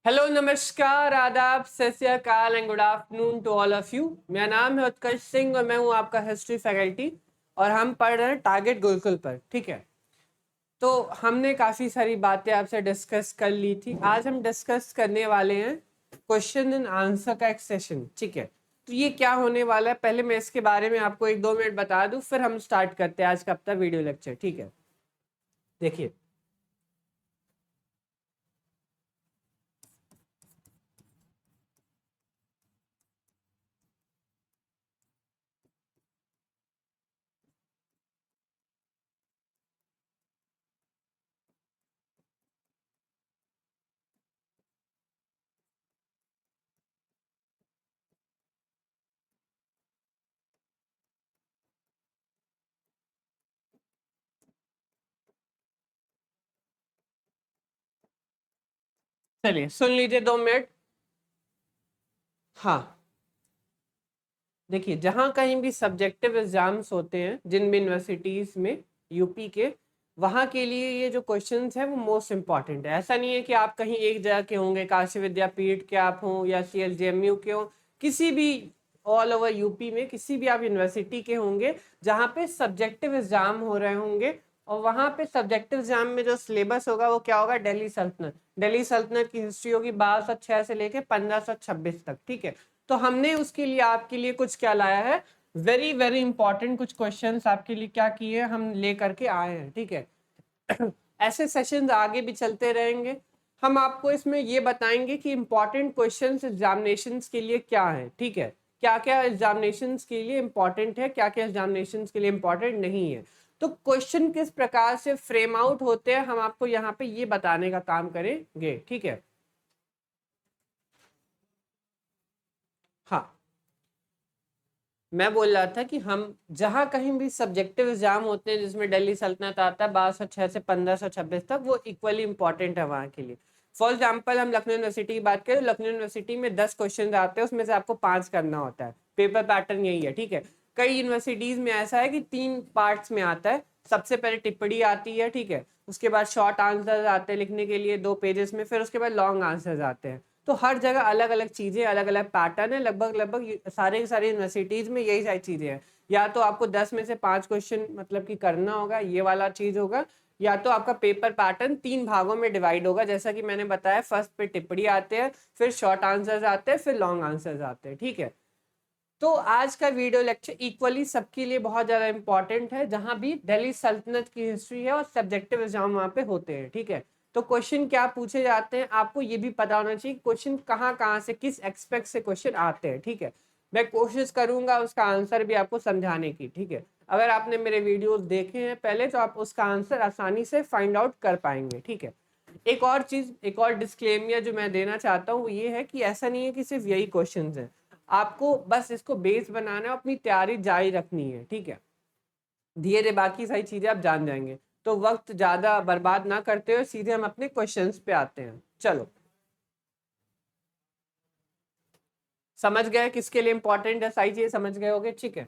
Hello, नमस्कार, आदाब, सत श्री अकाल and good afternoon to all of you. मेरा नाम है उत्कर्ष सिंह और मैं हूं आपका हिस्ट्री फैकल्टी और हम पढ़ रहे हैं टारगेट गुरुकुल पर। ठीक है, तो हमने काफ़ी सारी बातें आपसे डिस्कस कर ली थी। आज हम डिस्कस करने वाले हैं क्वेश्चन एंड आंसर का एक सेशन। ठीक है, तो ये क्या होने वाला है, पहले मैं इसके बारे में आपको 1-2 मिनट बता दूं, फिर हम स्टार्ट करते हैं आज का अपना वीडियो लेक्चर। ठीक है, देखिए, चलिए सुन लीजिए 2 मिनट। हाँ, देखिए, जहाँ कहीं भी सब्जेक्टिव एग्जाम्स होते हैं जिन भी यूनिवर्सिटीज में यूपी के, वहाँ के लिए ये जो क्वेश्चंस हैं वो मोस्ट इम्पॉर्टेंट है। ऐसा नहीं है कि आप कहीं एक जगह के होंगे, काशी विद्यापीठ के आप हों या CLJMU के हों, किसी भी ऑल ओवर यूपी में किसी भी आप यूनिवर्सिटी के होंगे जहाँ पे सब्जेक्टिव एग्जाम हो रहे होंगे, और वहाँ पे सब्जेक्टिव एग्जाम में जो सिलेबस होगा वो क्या होगा, दिल्ली सल्तनत की हिस्ट्री होगी 1206 से लेके 1526 तक। ठीक है, तो हमने उसके लिए आपके लिए कुछ क्या लाया है, वेरी वेरी इंपॉर्टेंट कुछ क्वेश्चंस आपके लिए क्या किए हम ले करके आए हैं। ठीक है, ऐसे सेशंस आगे भी चलते रहेंगे। हम आपको इसमें ये बताएंगे कि इंपॉर्टेंट क्वेश्चंस एग्जामिनेशंस के लिए क्या है। ठीक है, क्या क्या एग्जामिनेशंस के लिए इंपॉर्टेंट है, क्या क्या एग्जामिनेशंस के लिए इंपॉर्टेंट नहीं है, तो क्वेश्चन किस प्रकार से फ्रेम आउट होते हैं हम आपको यहाँ पे ये बताने का काम करेंगे। ठीक है, हाँ, मैं बोल रहा था कि हम जहां कहीं भी सब्जेक्टिव एग्जाम होते हैं जिसमें दिल्ली सल्तनत आता है 1206 से 1526 तक, वो इक्वली इंपॉर्टेंट है वहां के लिए। फॉर एग्जाम्पल हम लखनऊ यूनिवर्सिटी की बात करें, लखनऊ यूनिवर्सिटी में 10 क्वेश्चन आते हैं, उसमें से आपको 5 करना होता है। पेपर पैटर्न यही है। ठीक है, कई यूनिवर्सिटीज में ऐसा है कि 3 पार्ट्स में आता है। सबसे पहले टिप्पणी आती है, ठीक है, उसके बाद शॉर्ट आंसर आते हैं लिखने के लिए 2 पेजेस में, फिर उसके बाद लॉन्ग आंसर्स आते हैं। तो हर जगह अलग अलग चीजें, अलग अलग पैटर्न है। लगभग लगभग सारे के सारे यूनिवर्सिटीज में यही सारी चीजें हैं। या तो आपको 10 में से 5 क्वेश्चन मतलब कि करना होगा, ये वाला चीज होगा, या तो आपका पेपर पैटर्न 3 भागों में डिवाइड होगा। जैसा कि मैंने बताया, फर्स्ट पे टिप्पणी आते हैं, फिर शॉर्ट आंसर्स आते हैं, फिर लॉन्ग आंसर्स आते हैं। ठीक है, तो आज का वीडियो लेक्चर इक्वली सबके लिए बहुत ज्यादा इंपॉर्टेंट है, जहां भी दिल्ली सल्तनत की हिस्ट्री है और सब्जेक्टिव एग्जाम वहां पे होते हैं। ठीक है, तो क्वेश्चन क्या पूछे जाते हैं आपको ये भी पता होना चाहिए, क्वेश्चन कहाँ कहाँ से किस एक्सपेक्ट से क्वेश्चन आते हैं। ठीक है, मैं कोशिश करूंगा उसका आंसर भी आपको समझाने की। ठीक है, अगर आपने मेरे वीडियोस देखे हैं पहले तो आप उसका आंसर आसानी से फाइंड आउट कर पाएंगे। ठीक है, एक और चीज, एक और डिस्क्लेमियर जो मैं देना चाहता हूँ वो ये है कि ऐसा नहीं है कि सिर्फ यही क्वेश्चंस हैं, आपको बस इसको बेस बनाना है, अपनी तैयारी जारी रखनी है। ठीक है, धीरे धीरे बाकी सारी चीजें आप जान जाएंगे। तो वक्त ज्यादा बर्बाद ना करते हुए सीधे हम अपने क्वेश्चंस पे आते हैं। चलो, समझ गए किसके लिए इंपॉर्टेंट है, सारी चीजें समझ गए होगे। ठीक है,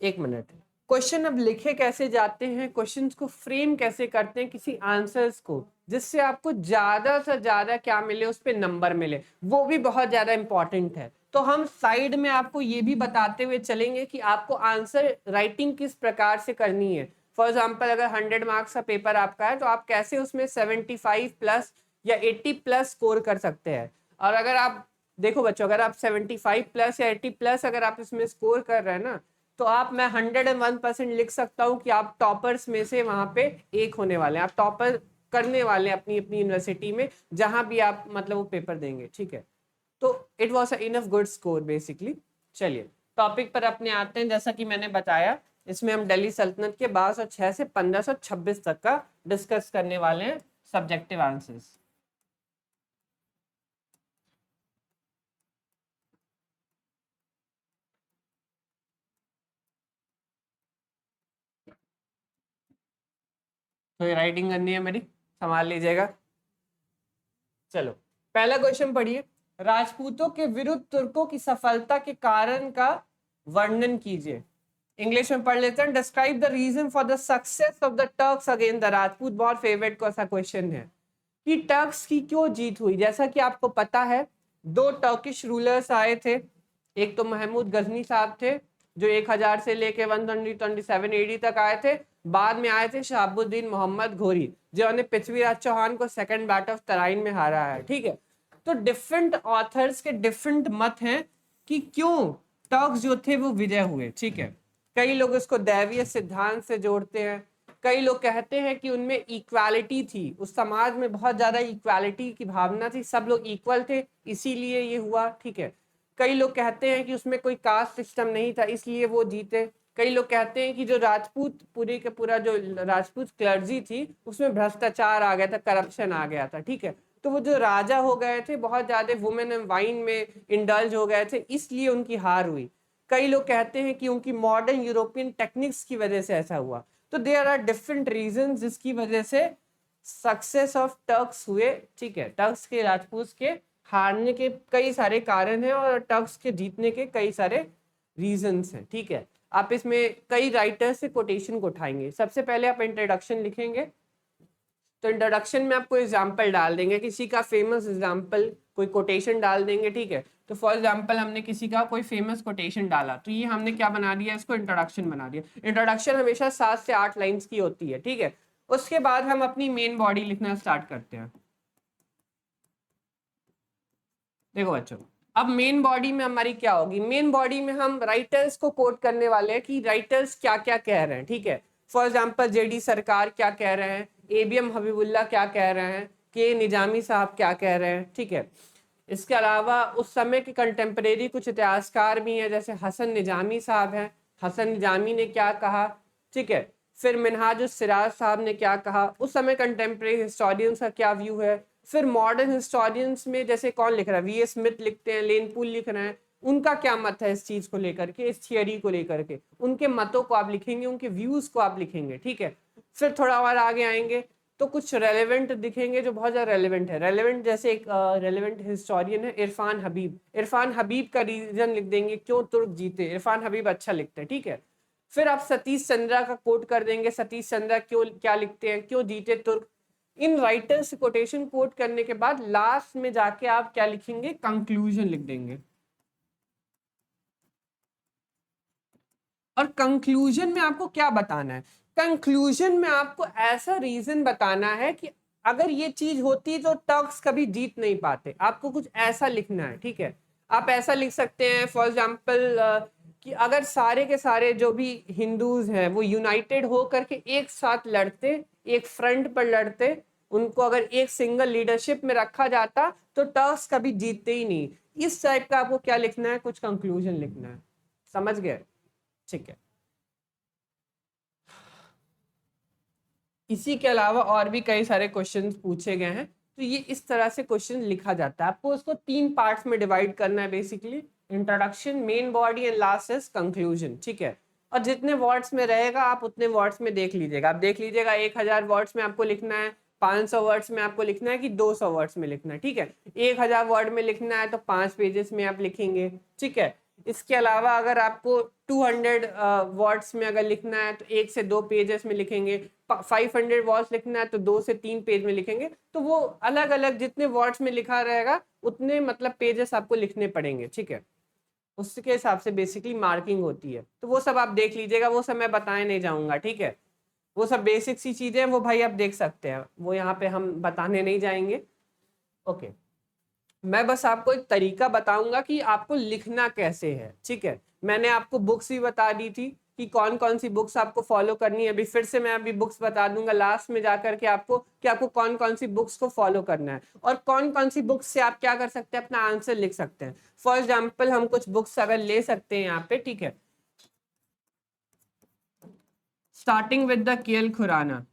1 मिनट। क्वेश्चन अब लिखे कैसे जाते हैं, क्वेश्चंस को फ्रेम कैसे करते हैं किसी आंसर्स को, जिससे आपको ज्यादा से ज्यादा क्या मिले, उस पर नंबर मिले, वो भी बहुत ज्यादा इंपॉर्टेंट है। तो हम साइड में आपको ये भी बताते हुए चलेंगे कि आपको आंसर राइटिंग किस प्रकार से करनी है। फॉर एग्जाम्पल, अगर 100 मार्क्स का पेपर आपका है तो आप कैसे उसमें 75+ या 80+ स्कोर कर सकते हैं। और अगर आप देखो बच्चों, अगर आप 75+ या 80+ अगर आप इसमें स्कोर कर रहे हैं ना, तो आप, मैं 101% लिख सकता हूँ कि आप टॉपर्स में से वहां पे एक होने वाले हैं, आप टॉपर करने वाले हैं अपनी अपनी यूनिवर्सिटी में जहां भी आप मतलब वो पेपर देंगे। ठीक है, तो it was enough good score basically. चलिए टॉपिक पर अपने आते हैं। जैसा कि मैंने बताया, इसमें हम दिल्ली सल्तनत के 1206 से 1526 तक का डिस्कस करने वाले हैं सब्जेक्टिव आंसर्स। तो ये राइटिंग करनी है मेरी, संभाल लीजिएगा। चलो, पहला क्वेश्चन पढ़िए। राजपूतों के विरुद्ध तुर्कों की सफलता के कारण का वर्णन कीजिए। इंग्लिश में पढ़ लेते हैं। Describe the reason for the success of the Turks against the Rajput. बहुत फेवरेट को ऐसा क्वेश्चन है। कि टर्क्स की क्यों जीत हुई। जैसा कि आपको पता है, दो टर्किश रूलर्स आए थे, एक तो महमूद गजनी साहब थे जो 1000 से लेके 127 एडी तक आए थे। बाद में आए थे शहाबुद्दीन मोहम्मद घोरी जिन्होंने पृथ्वीराज चौहान को सेकंड बैटल ऑफ तराइन में हारा है। ठीक है, तो डिफरेंट ऑथर्स के डिफरेंट मत हैं कि क्यों टर्क्स जो थे वो विजय हुए। ठीक है, कई लोग इसको दैवीय सिद्धांत से जोड़ते हैं, कई लोग कहते हैं कि उनमें इक्वालिटी थी, उस समाज में बहुत ज्यादा इक्वालिटी की भावना थी, सब लोग इक्वल थे इसीलिए ये हुआ। ठीक है, कई लोग कहते हैं कि उसमें कोई कास्ट सिस्टम नहीं था इसलिए वो जीते। कई लोग कहते हैं कि जो राजपूत पूरे का पूरा जो राजपूत क्लर्जी थी उसमें भ्रष्टाचार आ गया था, करप्शन आ गया था। ठीक है, तो वो जो राजा हो गए थे बहुत ज्यादा वुमेन एंड वाइन में इंडल्ज हो गए थे इसलिए उनकी हार हुई। कई लोग कहते हैं कि उनकी मॉडर्न यूरोपियन टेक्निक्स की वजह से ऐसा हुआ। तो देयर आर डिफरेंट रीजन जिसकी वजह से सक्सेस ऑफ टर्क्स हुए। ठीक है, टर्क्स के राजपूत के हारने के कई सारे कारण हैं और टर्क्स के जीतने के कई सारे रीजंस हैं। ठीक है, आप इसमें कई राइटर्स से कोटेशन को उठाएंगे। सबसे पहले आप इंट्रोडक्शन लिखेंगे, तो इंट्रोडक्शन में आपको एग्जाम्पल डाल देंगे, किसी का फेमस एग्जाम्पल कोई कोटेशन डाल देंगे। ठीक है, तो फॉर एग्जाम्पल हमने किसी का कोई फेमस कोटेशन डाला तो ये हमने क्या बना दिया, इसको इंट्रोडक्शन बना दिया। इंट्रोडक्शन हमेशा 7 से 8 लाइंस की होती है। ठीक है, उसके बाद हम अपनी मेन बॉडी लिखना स्टार्ट करते हैं। देखो बच्चों, अब मेन बॉडी में हमारी क्या होगी, मेन बॉडी में हम राइटर्स को कोट करने वाले हैं कि राइटर्स क्या क्या कह रहे हैं। ठीक है, फॉर एग्जांपल जेडी सरकार क्या कह रहे हैं, एबीएम हबीबुल्ला क्या कह रहे हैं, के निजामी साहब क्या कह रहे हैं। ठीक है, इसके अलावा उस समय के कंटेम्परेरी कुछ इतिहासकार भी हैं, जैसे हसन निजामी साहब हैं, हसन निजामी ने क्या कहा। ठीक है, फिर मिनहाजुस सिराज साहब ने क्या कहा, उस समय कंटेम्परेरी हिस्टोरियंस का क्या व्यू है। फिर मॉडर्न हिस्टोरियंस में जैसे कौन लिख रहा है, वी एस स्मिथ लिखते हैं, लेन पूल लिख रहे हैं, उनका क्या मत है इस चीज को लेकर के, इस थियरी को लेकर के, उनके मतों को आप लिखेंगे, उनके व्यूज को आप लिखेंगे। ठीक है, फिर थोड़ा और आगे आएंगे तो कुछ रेलेवेंट दिखेंगे जो बहुत ज्यादा रेलेवेंट है। रेलेवेंट जैसे एक रेलेवेंट हिस्टोरियन है इरफान हबीब, इरफान हबीब का रीजन लिख देंगे क्यों तुर्क जीते, इरफान हबीब अच्छा लिखते हैं। ठीक है, फिर आप सतीश चंद्रा का कोट कर देंगे, सतीश चंद्रा क्यों क्या लिखते हैं, क्यों जीते तुर्क। इन राइटर्स कोटेशन कोट करने के बाद लास्ट में जाके आप क्या लिखेंगे, कंक्लूजन लिख देंगे। और कंक्लूजन में आपको क्या बताना है, कंक्लूजन में आपको ऐसा रीजन बताना है कि अगर ये चीज होती तो टर्क्स कभी जीत नहीं पाते, आपको कुछ ऐसा लिखना है। ठीक है, आप ऐसा लिख सकते हैं फॉर एग्जाम्पल कि अगर सारे के सारे जो भी हिंदूज हैं वो यूनाइटेड हो करके एक साथ लड़ते, एक फ्रंट पर लड़ते, उनको अगर एक सिंगल लीडरशिप में रखा जाता तो टर्क्स कभी जीतते ही नहीं। इस टाइप का आपको क्या लिखना है, कुछ कंक्लूजन लिखना है। समझ गए? ठीक है, इसी के अलावा और भी कई सारे क्वेश्चंस पूछे गए हैं, तो ये इस तरह से क्वेश्चन लिखा जाता है। आपको उसको 3 पार्ट्स में डिवाइड करना है basically, introduction, main body and last is conclusion. ठीक है, और जितने वर्ड्स में रहेगा आप उतने वर्ड्स में देख लीजिएगा, आप देख लीजिएगा 1000 वर्ड्स में आपको लिखना है, 500 वर्ड्स में आपको लिखना है कि 200 वर्ड्स में लिखना है। ठीक है, 1000 वर्ड में लिखना है तो 5 पेजेस में आप लिखेंगे। ठीक है, इसके अलावा अगर आपको 200 वर्ड्स में अगर लिखना है तो 1 से 2 पेजेस में लिखेंगे, 500 वर्ड्स लिखना है तो 2 से 3 पेज में लिखेंगे। तो वो अलग अलग जितने वर्ड्स में लिखा रहेगा उतने मतलब पेजेस आपको लिखने पड़ेंगे। ठीक है, उसके हिसाब से बेसिकली मार्किंग होती है, तो वो सब आप देख लीजिएगा, वो सब मैं बताने नहीं जाऊंगा। ठीक है, वो सब बेसिक सी चीजें हैं, वो भाई आप देख सकते हैं, वो यहाँ पे हम बताने नहीं जाएंगे। ओके, मैं बस आपको एक तरीका बताऊंगा कि आपको लिखना कैसे है। ठीक है, मैंने आपको बुक्स भी बता दी थी कि कौन कौन सी बुक्स आपको फॉलो करनी है, अभी फिर से मैं अभी बुक्स बता दूंगा लास्ट में जाकर के आपको कि आपको कौन कौन सी बुक्स को फॉलो करना है और कौन कौन सी बुक्स से आप क्या कर सकते हैं, अपना आंसर लिख सकते हैं। फॉर एग्जाम्पल हम कुछ बुक्स अगर ले सकते हैं यहाँ पे। ठीक है, starting with the KL Khurana.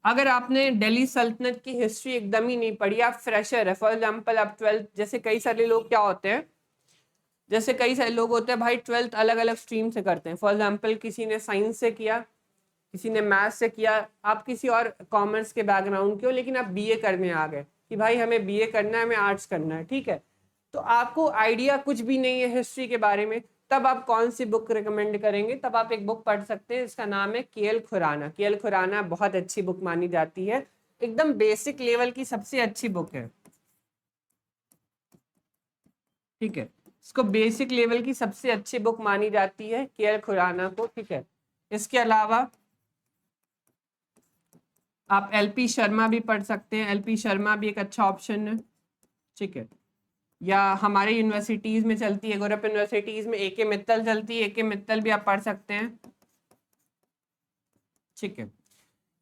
अगर आपने दिल्ली सल्तनत की हिस्ट्री एकदम ही नहीं पढ़ी, आप फ्रेशर है, फॉर एग्जाम्पल आप 12th, जैसे कई सारे लोग क्या होते हैं, जैसे कई सारे लोग होते हैं भाई 12th अलग अलग स्ट्रीम से करते हैं। फॉर एग्जाम्पल किसी ने साइंस से किया, किसी ने मैथ से किया, आप किसी और कॉमर्स के बैकग्राउंड के हो लेकिन आप बीए करने आ गए कि भाई हमें बीए करना है, हमें आर्ट्स करना है। ठीक है, तो आपको आइडिया कुछ भी नहीं है हिस्ट्री के बारे में, तब आप कौन सी बुक रिकमेंड करेंगे, तब आप एक बुक पढ़ सकते हैं, इसका नाम है केएल खुराना। केएल खुराना बहुत अच्छी बुक मानी जाती है एकदम बेसिक लेवल की सबसे अच्छी बुक है, ठीक है। इसको बेसिक लेवल की सबसे अच्छी बुक मानी जाती है के.एल. खुराना को, ठीक है। इसके अलावा आप एल.पी. शर्मा भी पढ़ सकते हैं, एल.पी. शर्मा भी एक अच्छा ऑप्शन है, ठीक है। या हमारे यूनिवर्सिटीज में चलती है, गोरखपुर यूनिवर्सिटीज में ए.के. मित्तल चलती है, ए.के. मित्तल भी आप पढ़ सकते हैं, ठीक है।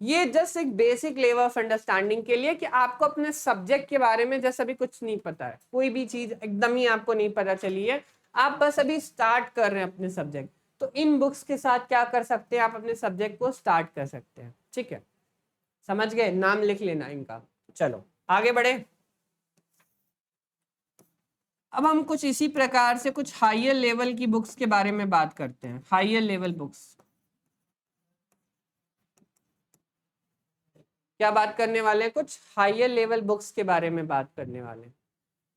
ये जस्ट एक बेसिक लेवल ऑफ अंडरस्टैंडिंग के लिए कि आपको अपने सब्जेक्ट के बारे में जैसे अभी कुछ नहीं पता है, कोई भी चीज एकदम ही आपको नहीं पता चली है, आप बस अभी स्टार्ट कर रहे हैं अपने सब्जेक्ट, तो इन बुक्स के साथ क्या कर सकते हैं, आप अपने सब्जेक्ट को स्टार्ट कर सकते हैं, ठीक है। समझ गए, नाम लिख लेना इनका। चलो आगे बढ़े। अब हम कुछ इसी प्रकार से कुछ हायर लेवल की बुक्स के बारे में बात करते हैं, हायर लेवल बुक्स। क्या बात करने वाले हैं, कुछ हायर लेवल बुक्स के बारे में बात करने वाले हैं।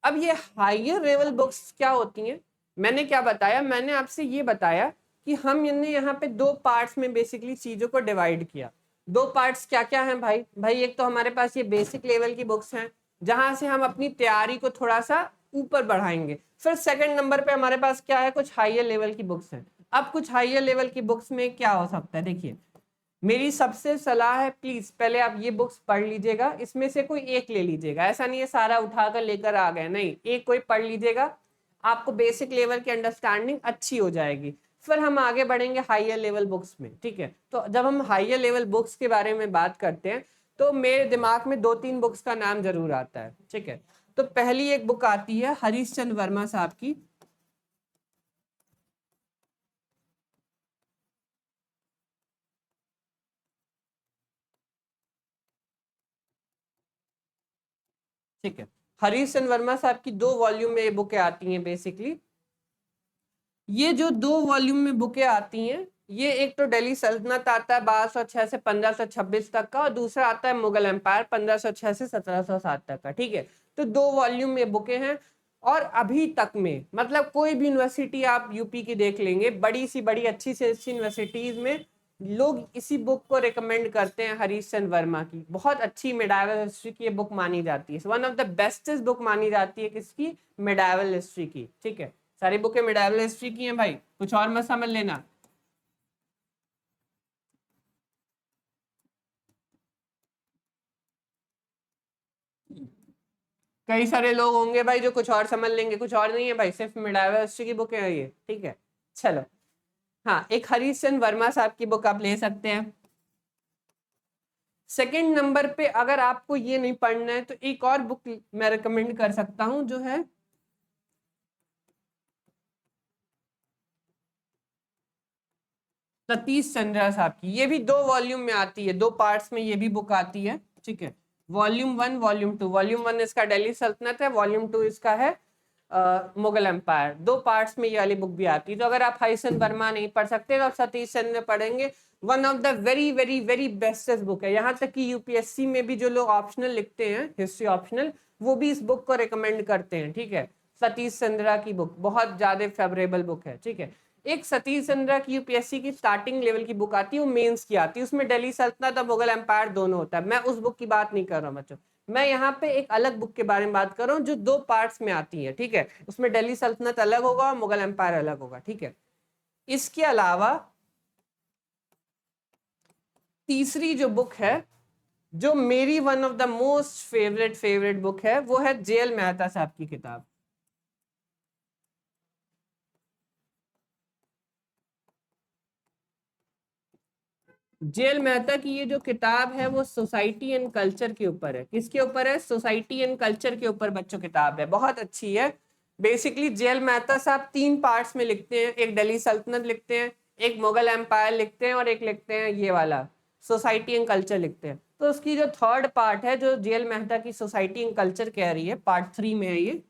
अब ये हायर लेवल बुक्स क्या होती हैं, मैंने क्या बताया, मैंने आपसे ये बताया कि हम ने यहाँ पे दो पार्ट्स में बेसिकली चीजों को डिवाइड किया। दो पार्ट्स क्या क्या हैं भाई, एक तो हमारे पास ये बेसिक लेवल की बुक्स हैं जहां से हम अपनी तैयारी को थोड़ा सा ऊपर बढ़ाएंगे। फिर सेकंड नंबर पे हमारे पास क्या है, कुछ हायर लेवल की बुक्स हैं। अब कुछ हायर लेवल की बुक्स में क्या हो सकता है, देखिए मेरी सबसे सलाह है, प्लीज पहले आप ये बुक्स पढ़ लीजिएगा, इसमें से कोई एक ले लीजिएगा, ऐसा नहीं है सारा उठाकर लेकर आ गए, नहीं, एक कोई पढ़ लीजिएगा, आपको बेसिक लेवल की अंडरस्टैंडिंग अच्छी हो जाएगी। फिर हम आगे बढ़ेंगे हायर लेवल बुक्स में, ठीक है। तो जब हम हायर लेवल बुक्स के बारे में बात करते हैं तो मेरे दिमाग में दो तीन बुक्स का नाम जरूर आता है, ठीक है। तो पहली एक बुक आती है हरीश चंद्र वर्मा साहब की, ठीक है। हरीश चंद्र वर्मा साहब की 2 वॉल्यूम में ये बुकें आती हैं बेसिकली। ये जो 2 वॉल्यूम में बुकें आती हैं, ये एक तो दिल्ली सल्तनत आता है 1206 से 1526 तक का, और दूसरा आता है मुगल एम्पायर 1506 से 1707 तक का, ठीक है। तो 2 वॉल्यूम में बुकें हैं। और अभी तक में मतलब कोई भी यूनिवर्सिटी आप यूपी की देख लेंगे, बड़ी सी बड़ी अच्छी से अच्छी यूनिवर्सिटीज में लोग इसी बुक को रिकमेंड करते हैं, हरीश चंद्र वर्मा की। बहुत अच्छी मेडावल हिस्ट्री की ये बुक मानी जाती है, one of the bestest book मानी जाती है किसकी, मेडावल हिस्ट्री की, ठीक है। सारी बुकें मेडावल हिस्ट्री की हैं भाई, कुछ और मत समझ लेना। कई सारे लोग होंगे भाई जो कुछ और समझ लेंगे, कुछ और नहीं है भाई, सिर्फ मेडावल हिस्ट्री की बुक है ये, ठीक है। चलो, हाँ, एक हरीश चंद्र वर्मा साहब की बुक आप ले सकते हैं। सेकंड नंबर पे अगर आपको ये नहीं पढ़ना है तो एक और बुक मैं रिकमेंड कर सकता हूं, जो है सतीश चंद्रा साहब की। ये भी 2 वॉल्यूम में आती है, 2 पार्ट्स में ये भी बुक आती है, ठीक है। Volume 1, volume 2। वॉल्यूम 1 इसका दिल्ली सल्तनत है, वॉल्यूम 2 इसका है मुगल एम्पायर। 2 पार्ट्स में ये वाली बुक भी आती है। तो अगर आप हरीश चंद्र वर्मा नहीं पढ़ सकते तो आप सतीश चंद्र पढ़ेंगे, one of the very very very bestest book है। यहाँ तक कि यूपीएससी में भी जो लोग ऑप्शनल लिखते हैं, हिस्ट्री ऑप्शनल, वो भी इस बुक को रिकमेंड करते हैं, ठीक है। सतीश चंद्रा की बुक बहुत ज्यादा फेवरेबल बुक है, ठीक है। एक सतीश चंद्रा की यूपीएससी की स्टार्टिंग लेवल की बुक आती है, वो मेंस की आती है, उसमें दिल्ली सल्तनत और मुगल एम्पायर दोनों होता है। मैं उस बुक की बात नहीं कर रहा हूँ बच्चों, मैं यहाँ पे एक अलग बुक के बारे में बात कर रहा हूँ जो 2 पार्ट्स में आती है, ठीक है। उसमें दिल्ली सल्तनत अलग होगा और मुगल एम्पायर अलग होगा, ठीक है। इसके अलावा तीसरी जो बुक है, जो मेरी one of the most favourite book है, वो है जे.एल. मेहता साहब की किताब। जे.एल. मेहता की ये जो किताब है वो सोसाइटी एंड कल्चर के ऊपर है। किसके ऊपर है, सोसाइटी एंड कल्चर के ऊपर बच्चों किताब है, बहुत अच्छी है। बेसिकली जे.एल. मेहता साहब 3 पार्ट्स में लिखते हैं, एक दिल्ली सल्तनत लिखते हैं, एक मुगल एम्पायर लिखते हैं, और एक लिखते हैं ये वाला सोसाइटी एंड कल्चर लिखते हैं। तो उसकी जो थर्ड पार्ट है, जो जे.एल. मेहता की सोसाइटी एंड कल्चर कह रही है, पार्ट 3 में है ये।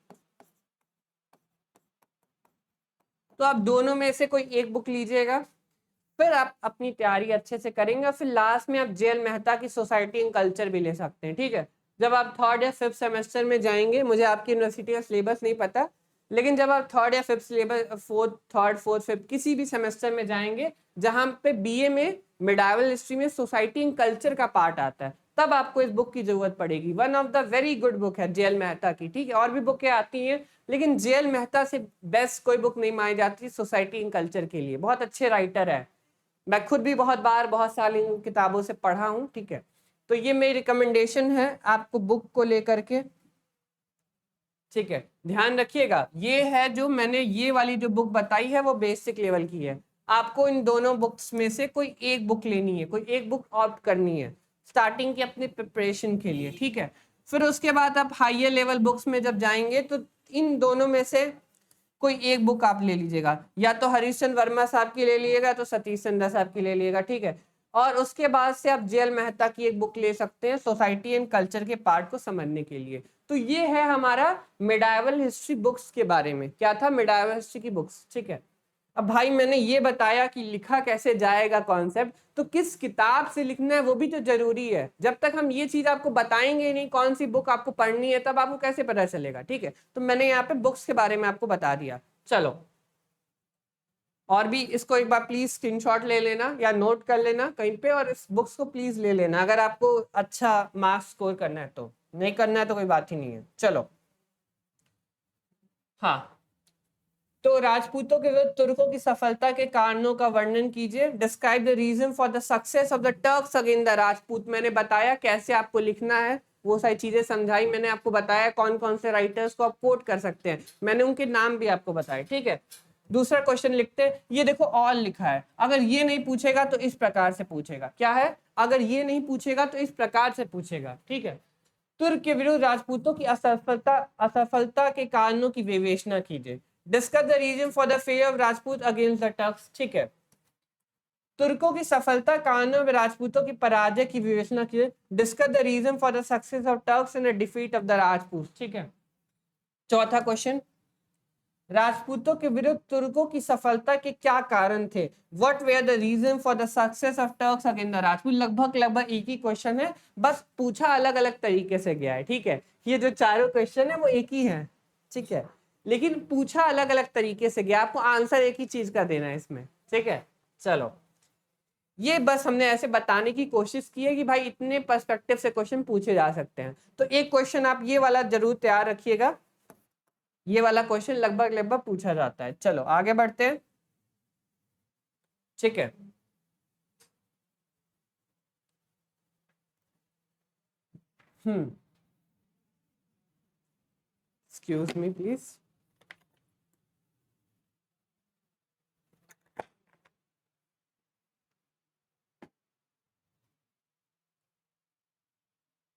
तो आप दोनों में से कोई एक बुक लीजिएगा, फिर आप अपनी तैयारी अच्छे से करेंगे, और फिर लास्ट में आप जे.एल. मेहता की सोसाइटी एंड कल्चर भी ले सकते हैं, ठीक है। जब आप 3rd या 5th सेमेस्टर में जाएंगे, मुझे आपकी यूनिवर्सिटी का सिलेबस नहीं पता, लेकिन जब आप 3rd या 5th syllabus, 3rd 4th 5th किसी भी सेमेस्टर में जाएंगे जहां पे बीए में मिडावल हिस्ट्री में सोसाइटी एंड कल्चर का पार्ट आता है, तब आपको इस बुक की जरूरत पड़ेगी। One of the very good book है जेएल मेहता की, ठीक है। और भी बुकें आती हैं, लेकिन जेएल मेहता से बेस्ट कोई बुक नहीं मानी जाती सोसाइटी इन कल्चर के लिए। बहुत अच्छे राइटर है, मैं खुद भी बहुत बार बहुत साल इन किताबों से पढ़ा हूँ, ठीक है। तो ये मेरी रिकमेंडेशन है आपको बुक को लेकर के, ठीक है। ध्यान रखिएगा, ये है जो मैंने ये वाली जो बुक बताई है वो बेसिक लेवल की है। आपको इन दोनों बुक्स में से कोई एक बुक लेनी है, कोई एक बुक ऑप्ट करनी है स्टार्टिंग की अपनी प्रिपरेशन के लिए, ठीक है। फिर उसके बाद आप हाइयर लेवल बुक्स में जब जाएंगे तो इन दोनों में से कोई एक बुक आप ले लीजिएगा, या तो हरीश चंद्र वर्मा साहब की ले लीजिएगा, तो सतीश चंद्रा साहब की ले लीजिएगा, ठीक है। और उसके बाद से आप जेएल मेहता की एक बुक ले सकते हैं सोसाइटी एंड कल्चर के पार्ट को समझने के लिए। तो ये है हमारा मिडाइवल हिस्ट्री बुक्स के बारे में, क्या था मिडाइवल हिस्ट्री की बुक्स, ठीक है। अब भाई मैंने ये बताया कि लिखा कैसे जाएगा कॉन्सेप्ट, तो किस किताब से लिखना है वो भी तो जरूरी है। जब तक हम ये चीज आपको बताएंगे नहीं कौन सी बुक आपको पढ़नी है, तब आपको कैसे पता चलेगा, ठीक है। तो मैंने यहाँ पे बुक्स के बारे में आपको बता दिया। चलो, और भी इसको एक बार प्लीज स्क्रीनशॉट ले लेना या नोट कर लेना कहीं पे, और इस बुक्स को प्लीज ले लेना अगर आपको अच्छा मार्क्स स्कोर करना है। तो नहीं करना है तो कोई बात ही नहीं है। चलो, हाँ, तो राजपूतों के विरुद्ध तुर्कों की सफलता के कारणों का वर्णन कीजिए। Describe the reason for the success of the Turks against the Rajput. मैंने बताया कैसे आपको लिखना है, वो सारी चीजें समझाई मैंने आपको, बताया कौन कौन से राइटर्स को आप कोट कर सकते हैं, मैंने उनके नाम भी आपको बताए, ठीक है। दूसरा क्वेश्चन लिखते हैं, ये देखो ऑल लिखा है, अगर ये नहीं पूछेगा तो इस प्रकार से पूछेगा, क्या है, अगर ये नहीं पूछेगा तो इस प्रकार से पूछेगा, ठीक है। तुर्क के विरुद्ध राजपूतों की असफलता के कारणों की विवेचना कीजिए। Discuss the reason for the fair of Rajput against the Turks, ठीक है। तुर्कों की सफलता कारणों में राजपूतों की पराजय की विवेचना कीजिए। Discuss the reason for the success of Turks and the defeat of the Rajput, ठीक है। चौथा क्वेश्चन, राजपूतों के विरुद्ध तुर्कों की सफलता के क्या कारण थे। What were the reason for the success of Turks against the Rajput. लगभग एक ही क्वेश्चन है, बस पूछा अलग अलग तरीके से गया है, ठीक है। ये जो चारों क्वेश्चन है वो एक ही है, ठीक है, लेकिन पूछा अलग अलग तरीके से गया, आपको आंसर एक ही चीज का देना है इसमें, ठीक है। चलो, ये बस हमने ऐसे बताने की कोशिश की है कि भाई इतने पर्सपेक्टिव से क्वेश्चन पूछे जा सकते हैं। तो एक क्वेश्चन आप ये वाला जरूर तैयार रखिएगा, ये वाला क्वेश्चन लगभग लगभग पूछा जाता है। चलो आगे बढ़ते हैं, ठीक है। Excuse me please.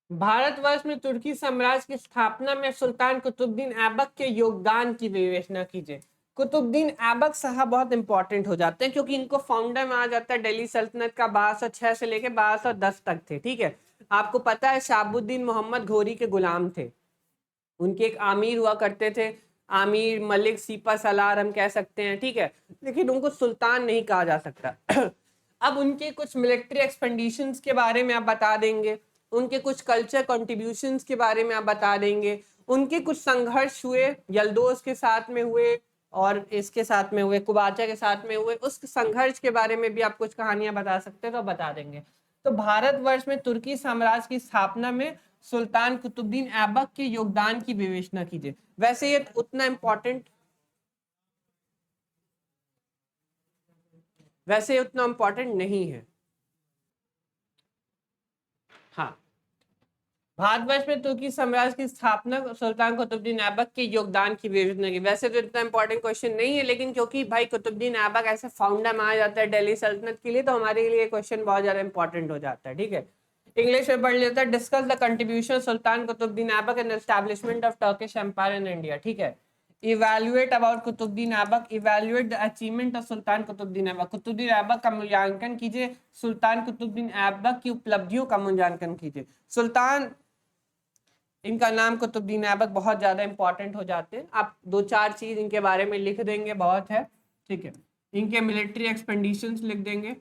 भारतवर्ष में तुर्की साम्राज्य की स्थापना में सुल्तान कुतुबुद्दीन ऐबक के योगदान की विवेचना कीजिए। कुतुबुद्दीन ऐबक साहब बहुत इंपॉर्टेंट हो जाते हैं क्योंकि इनको फाउंडर माना जाता है दिल्ली सल्तनत का। 1206 से लेकर 1210 तक थे, ठीक है। आपको पता है शहाबुद्दीन मोहम्मद घोरी के गुलाम थे, उनके एक आमिर हुआ करते थे, आमिर मलिक सीपा सलार हम कह सकते हैं, ठीक है, लेकिन उनको सुल्तान नहीं कहा जा सकता। अब उनके कुछ मिलिट्री एक्सपेंडिशंस के बारे में आप बता देंगे, उनके कुछ कल्चर कंट्रीब्यूशंस के बारे में आप बता देंगे, उनके कुछ संघर्ष हुए यल्दोस के साथ में हुए और इसके साथ में हुए, कुबाचा के साथ में हुए, उस संघर्ष के बारे में भी आप कुछ कहानियां बता सकते हैं तो बता देंगे। तो भारतवर्ष में तुर्की साम्राज्य की स्थापना में सुल्तान कुतुबुद्दीन ऐबक के योगदान की विवेचना कीजिए। वैसे ये उतना इंपॉर्टेंट नहीं है। हाँ, भारतवर्ष में तुर्की साम्राज्य की स्थापना सुल्तान कुतुबुद्दीन ऐबक के योगदान की विवेचना की। वैसे तो इतना इंपॉर्टेंट क्वेश्चन नहीं है, लेकिन क्योंकि भाई कुतुबुद्दीन ऐबक ऐसे फाउंडर माना जाता है दिल्ली सल्तनत के लिए, तो हमारे लिए क्वेश्चन बहुत ज्यादा इंपॉर्टेंट हो जाता है, ठीक है। इंग्लिश में पढ़ लेता है। Discuss the contribution Sultan Qutubuddin Aibak in establishment of Turkish empire in India, ठीक है। Evaluate about Qutubuddin Aibak, evaluate the achievement of Sultan Qutubuddin Aibak. Qutubuddin Aibak का मूल्यांकन कीजिए, सुल्तान कुतुबुद्दीन ऐबक की उपलब्धियों का मूल्यांकन कीजिए। सुल्तान, इनका नाम कुतुबुद्दीन ऐबक बहुत ज्यादा इंपॉर्टेंट हो जाते हैं, आप दो चार चीज इनके बारे में लिख देंगे बहुत है, ठीक है। इनके मिलिट्री एक्सपेंडिशंस लिख देंगे,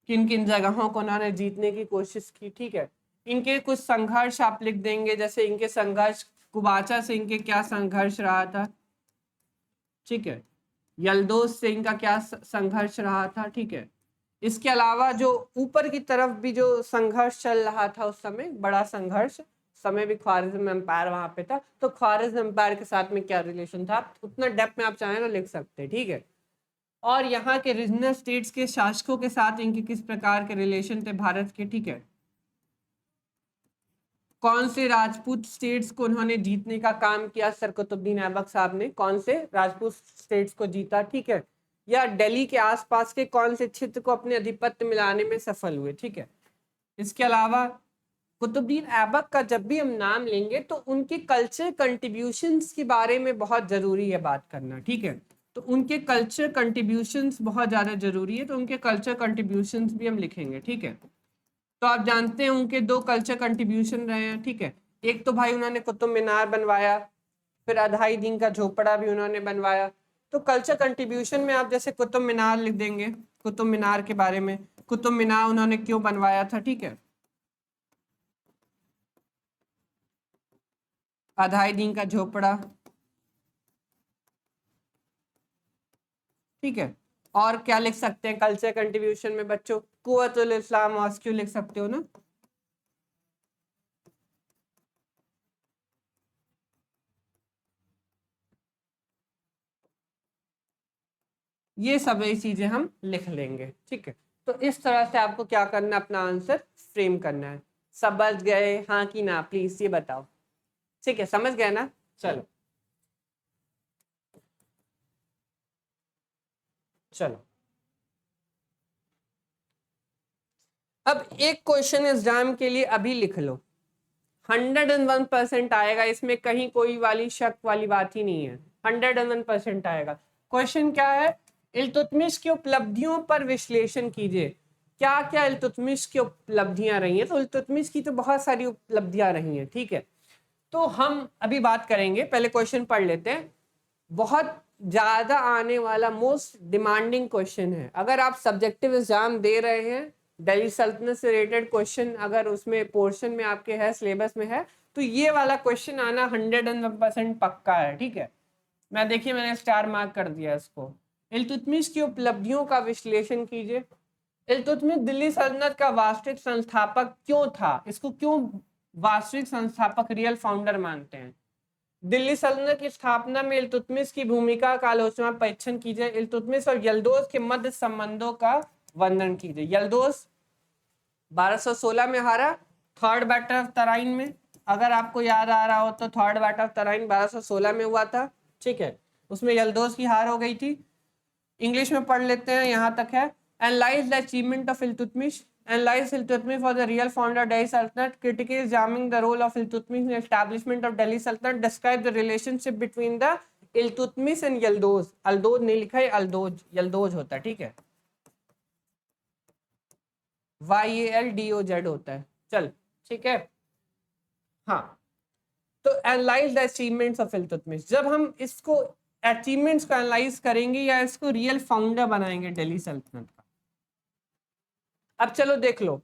किन किन जगहों को उन्होंने जीतने की कोशिश की, ठीक है। इनके कुछ संघर्ष आप लिख देंगे, जैसे इनके संघर्ष कुबाचा से इनके क्या संघर्ष रहा था, ठीक है, यल्दोस से इनका क्या संघर्ष रहा था, ठीक है। इसके अलावा जो ऊपर की तरफ भी जो संघर्ष चल रहा था उस समय, बड़ा संघर्ष, समय भी ख्वारिज्म एम्पायर वहां पे था, तो ख्वारिज्म एम्पायर के साथ में क्या रिलेशन था, उतना डेप्थ में आप चाहें तो लिख सकते हैं, ठीक है। और यहाँ के रीजनल स्टेट्स के शासकों के साथ इनके किस प्रकार के रिलेशन थे भारत के, ठीक है। कौन से राजपूत स्टेट्स को उन्होंने जीतने का काम किया, सर कुतुबुद्दीन ऐबक साहब ने कौन से राजपूत स्टेट्स को जीता, ठीक है। या दिल्ली के आसपास के कौन से क्षेत्र को अपने अधिपत्य में लाने में सफल हुए, ठीक है। इसके अलावा कुतुबुद्दीन ऐबक का जब भी हम नाम लेंगे तो उनके कल्चर कंट्रीब्यूशंस के बारे में बहुत जरूरी है बात करना, ठीक है। तो उनके कल्चर कंट्रीब्यूशंस बहुत ज्यादा जरूरी है, तो उनके कल्चर कंट्रीब्यूशंस भी हम लिखेंगे, ठीक है। तो आप जानते हैं उनके दो कल्चर कंट्रीब्यूशन रहे हैं, ठीक है। एक तो भाई उन्होंने कुतुब मीनार बनवाया, फिर अढ़ाई दिन का झोपड़ा भी उन्होंने बनवाया। तो कल्चर कंट्रीब्यूशन में आप जैसे कुतुब मीनार लिख देंगे, कुतुब मीनार के बारे में, कुतुब मीनार उन्होंने क्यों बनवाया था, ठीक है। अढ़ाई दिन का झोपड़ा, ठीक है। और क्या लिख सकते हैं कल्चर कंट्रीब्यूशन में बच्चों, कुव्वतुल इस्लाम मॉस्क्यू लिख सकते हो ना। ये सभी चीजें हम लिख लेंगे, ठीक है। तो इस तरह से आपको क्या करना है, अपना आंसर फ्रेम करना है। समझ गए हाँ कि ना, प्लीज ये बताओ, ठीक है, समझ गए ना। चलो चलो अब एक क्वेश्चन एग्जाम के लिए अभी लिख लो, 101% आएगा, इसमें कहीं कोई वाली शक वाली बात ही नहीं है, 101% आएगा। क्वेश्चन क्या है, इल्तुतमिश की उपलब्धियों पर विश्लेषण कीजिए। क्या क्या इल्तुतमिश की उपलब्धियां रही हैं, तो इल्तुतमिश की तो बहुत सारी उपलब्धियां रही हैं, ठीक है। तो हम अभी बात करेंगे, पहले क्वेश्चन पढ़ लेते हैं। बहुत ज्यादा आने वाला मोस्ट डिमांडिंग क्वेश्चन है, अगर आप सब्जेक्टिव एग्जाम दे रहे हैं, दिल्ली सल्तनत से रिलेटेड क्वेश्चन अगर उसमें पोर्शन में आपके है, सिलेबस में है, तो ये वाला क्वेश्चन आना 101% पक्का है, ठीक है। मैं देखिए मैंने स्टार मार्क कर दिया इसको। इल्तुतमिश की उपलब्धियों का विश्लेषण कीजिए। इल्तुतमिश दिल्ली सल्तनत का वास्तविक संस्थापक क्यों था, इसको क्यों वास्तविक संस्थापक रियल फाउंडर मानते हैं। दिल्ली सल्तनत की स्थापना में इल्तुतमिश की भूमिका का आलोचना परीक्षण कीजिए। इल्तुतमिश और यल्दोज के मध्य संबंधों का वर्णन कीजिए। यल्दोज 1216 में हारा थर्ड बैटल ऑफ तराइन में, अगर आपको याद आ रहा हो तो थर्ड बैटल ऑफ तराइन 1216 में हुआ था, ठीक है। उसमें यल्दोज की हार हो गई थी। इंग्लिश में पढ़ लेते हैं, यहां तक है। Analyse the achievement of Iltutmish, analyze Iltutmish for the real founder of Delhi Sultanate, critically examining the role of Iltutmish in the establishment of Delhi Sultanate, describe the relationship between the Iltutmish and Yildiz। अल्दोज नहीं लिखा है, अल्दोज, यल्दोज होता है, ठीक है, YALDOZ होता है। चल ठीक है, हाँ। तो analyse the achievements of Iltutmish, जब हम इसको अचीवमेंट्स को एनालाइज करेंगे या इसको रियल फाउंडर बनाएंगे दिल्ली सल्तनत का। अब चलो देख लो